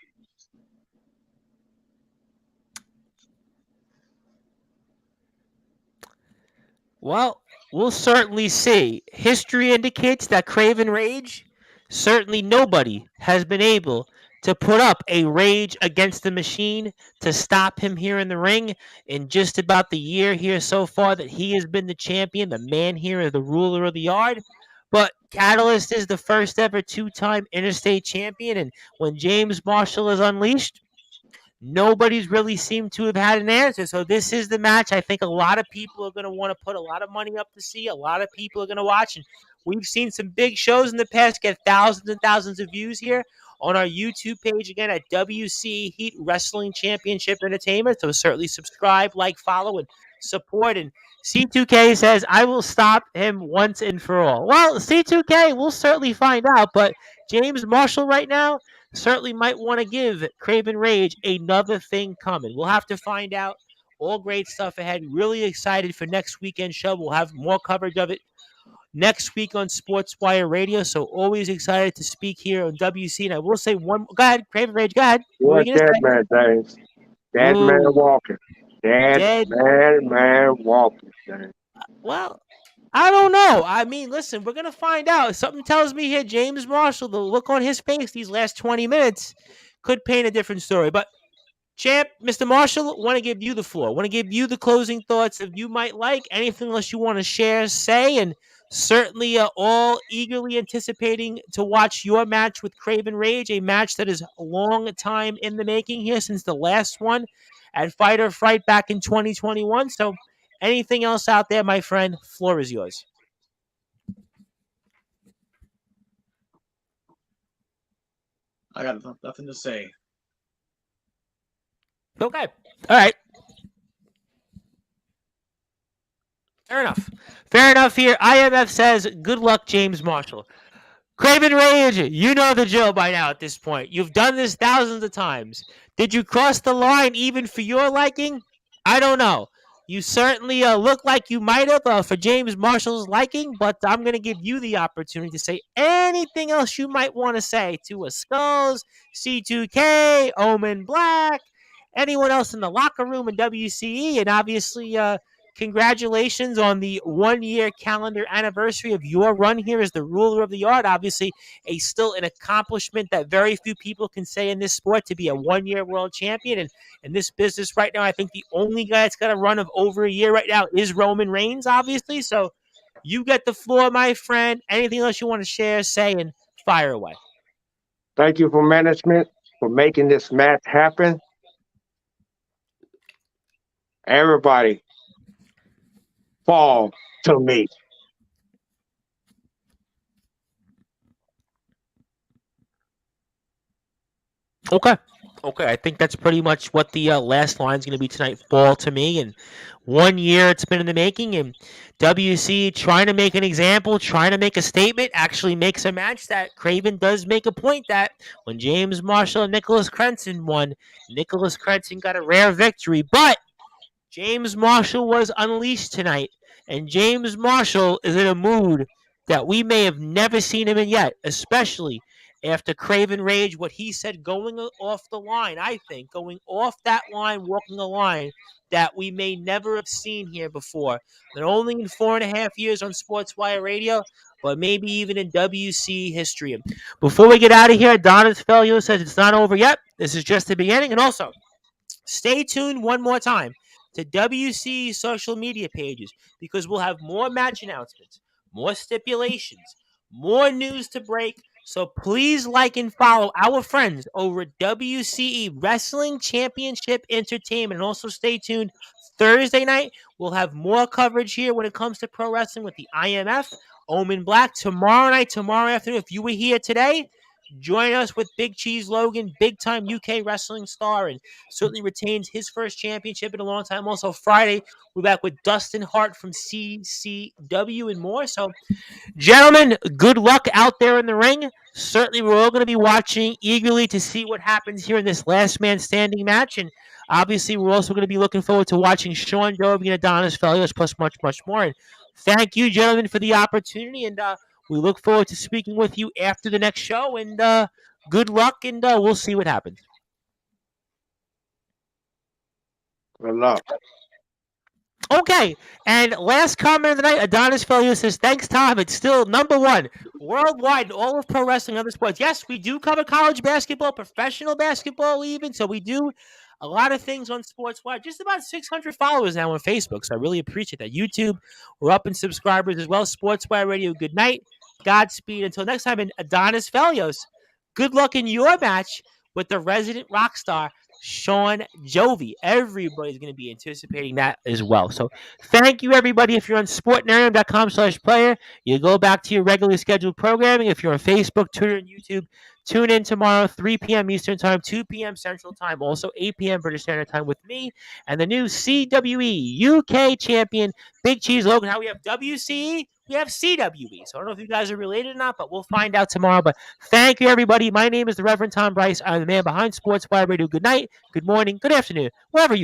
Well, we'll certainly see. History indicates that Craven Rage, certainly nobody has been able to put up a Rage Against the Machine to stop him here in the ring in just about the year here so far that he has been the champion. The man here is the ruler of the yard. But Catalyst is the first ever two-time interstate champion, and when James Marshall is unleashed, nobody's really seemed to have had an answer. So this is the match I think a lot of people are going to want to put a lot of money up to see. A lot of people are going to watch. And we've seen some big shows in the past get thousands and thousands of views here on our YouTube page, again, at WCE Heat Wrestling Championship Entertainment. So certainly subscribe, like, follow, and support. And C2K says, I will stop him once and for all. Well, C2K, we'll certainly find out. But James Marshall right now certainly might want to give Craven Rage another thing coming. We'll have to find out. All great stuff ahead. Really excited for next weekend show. We'll have more coverage of it next week on Sportswire Radio. So always excited to speak here on WC. And I will say one. Go ahead, Craven Rage. Go ahead. What were What you going to dead say? man, James? Dead man Ooh, walking. dead. Man walking, James. Well, I don't know. I mean, listen, we're going to find out. Something tells me here James Marshall, the look on his face these last 20 minutes could paint a different story. But Champ, Mr. Marshall, want to give you the floor. Want to give you the closing thoughts if you might like. Anything else you want to share, say, and certainly all eagerly anticipating to watch your match with Craven Rage, a match that is a long time in the making here since the last one at Fight or Fright back in 2021. So anything else out there, my friend, floor is yours. I got nothing to say. Okay. All right. Fair enough. Fair enough here. IMF says, good luck, James Marshall. Craven Rage, you know the drill by now at this point. You've done this thousands of times. Did you cross the line even for your liking? I don't know. You certainly look like you might have for James Marshall's liking, but I'm going to give you the opportunity to say anything else you might want to say to a Skulls, C2K, Omen Black, anyone else in the locker room in WCE, and obviously congratulations on the 1-year calendar anniversary of your run here as the ruler of the yard. Obviously, still an accomplishment that very few people can say in this sport, to be a 1-year world champion. And in this business right now, I think the only guy that's got a run of over a year right now is Roman Reigns, obviously. So you get the floor, my friend. Anything else you want to share, say, and fire away. Thank you for management for making this match happen. Everybody, fall to me. Okay. I think that's pretty much what the last line is going to be tonight. Fall to me. And 1 year it's been in the making. And WC trying to make an example, trying to make a statement, actually makes a match that Craven does make a point that when James Marshall and Nicholas Crenson won, Nicholas Crenson got a rare victory. But James Marshall was unleashed tonight. And James Marshall is in a mood that we may have never seen him in yet, especially after Craven Rage, what he said going off the line, I think, going off that line, walking a line that we may never have seen here before. Not only in 4.5 years on Sportswire Radio, but maybe even in WCE history. And before we get out of here, Adonis Felio says it's not over yet. This is just the beginning. And also, stay tuned one more time to WCE social media pages because we'll have more match announcements, more stipulations, more news to break. So please like and follow our friends over at WCE Wrestling Championship Entertainment. And also stay tuned. Thursday night, we'll have more coverage here when it comes to pro wrestling with the IMF, Omen Black. Tomorrow night, tomorrow afternoon, if you were here today, join us with Big Cheese Logan, big-time UK wrestling star, and certainly retains his first championship in a long time. Also, Friday, we're back with Dustin Hart from CCW and more. So, gentlemen, good luck out there in the ring. Certainly, we're all going to be watching eagerly to see what happens here in this last man standing match. And obviously, we're also going to be looking forward to watching Sean Joby and Adonis Felios, plus much, much more. And thank you, gentlemen, for the opportunity. And we look forward to speaking with you after the next show. And good luck, and we'll see what happens. Good luck. Okay, and last comment of the night, Adonis Felio says, thanks, Tom. It's still number one worldwide in all of pro wrestling and other sports. Yes, we do cover college basketball, professional basketball even, so we do a lot of things on Sportswire. Just about 600 followers now on Facebook, so I really appreciate that. YouTube, we're up in subscribers as well. Sportswire Radio, good night. Godspeed. Until next time, and Adonis Felios, good luck in your match with the resident rock star, Sean Jovi. Everybody's going to be anticipating that as well. So thank you, everybody. If you're on sportnarium.com/player, you go back to your regularly scheduled programming. If you're on Facebook, Twitter, and YouTube, tune in tomorrow, 3 p.m. Eastern Time, 2 p.m. Central Time, also 8 p.m. British Standard Time with me and the new CWE UK champion, Big Cheese Logan. How we have WCE, we have CWE. So I don't know if you guys are related or not, but we'll find out tomorrow. But thank you, everybody. My name is the Reverend Tom Bryce. I'm the man behind Sportswire Radio. Good night, good morning, good afternoon, wherever you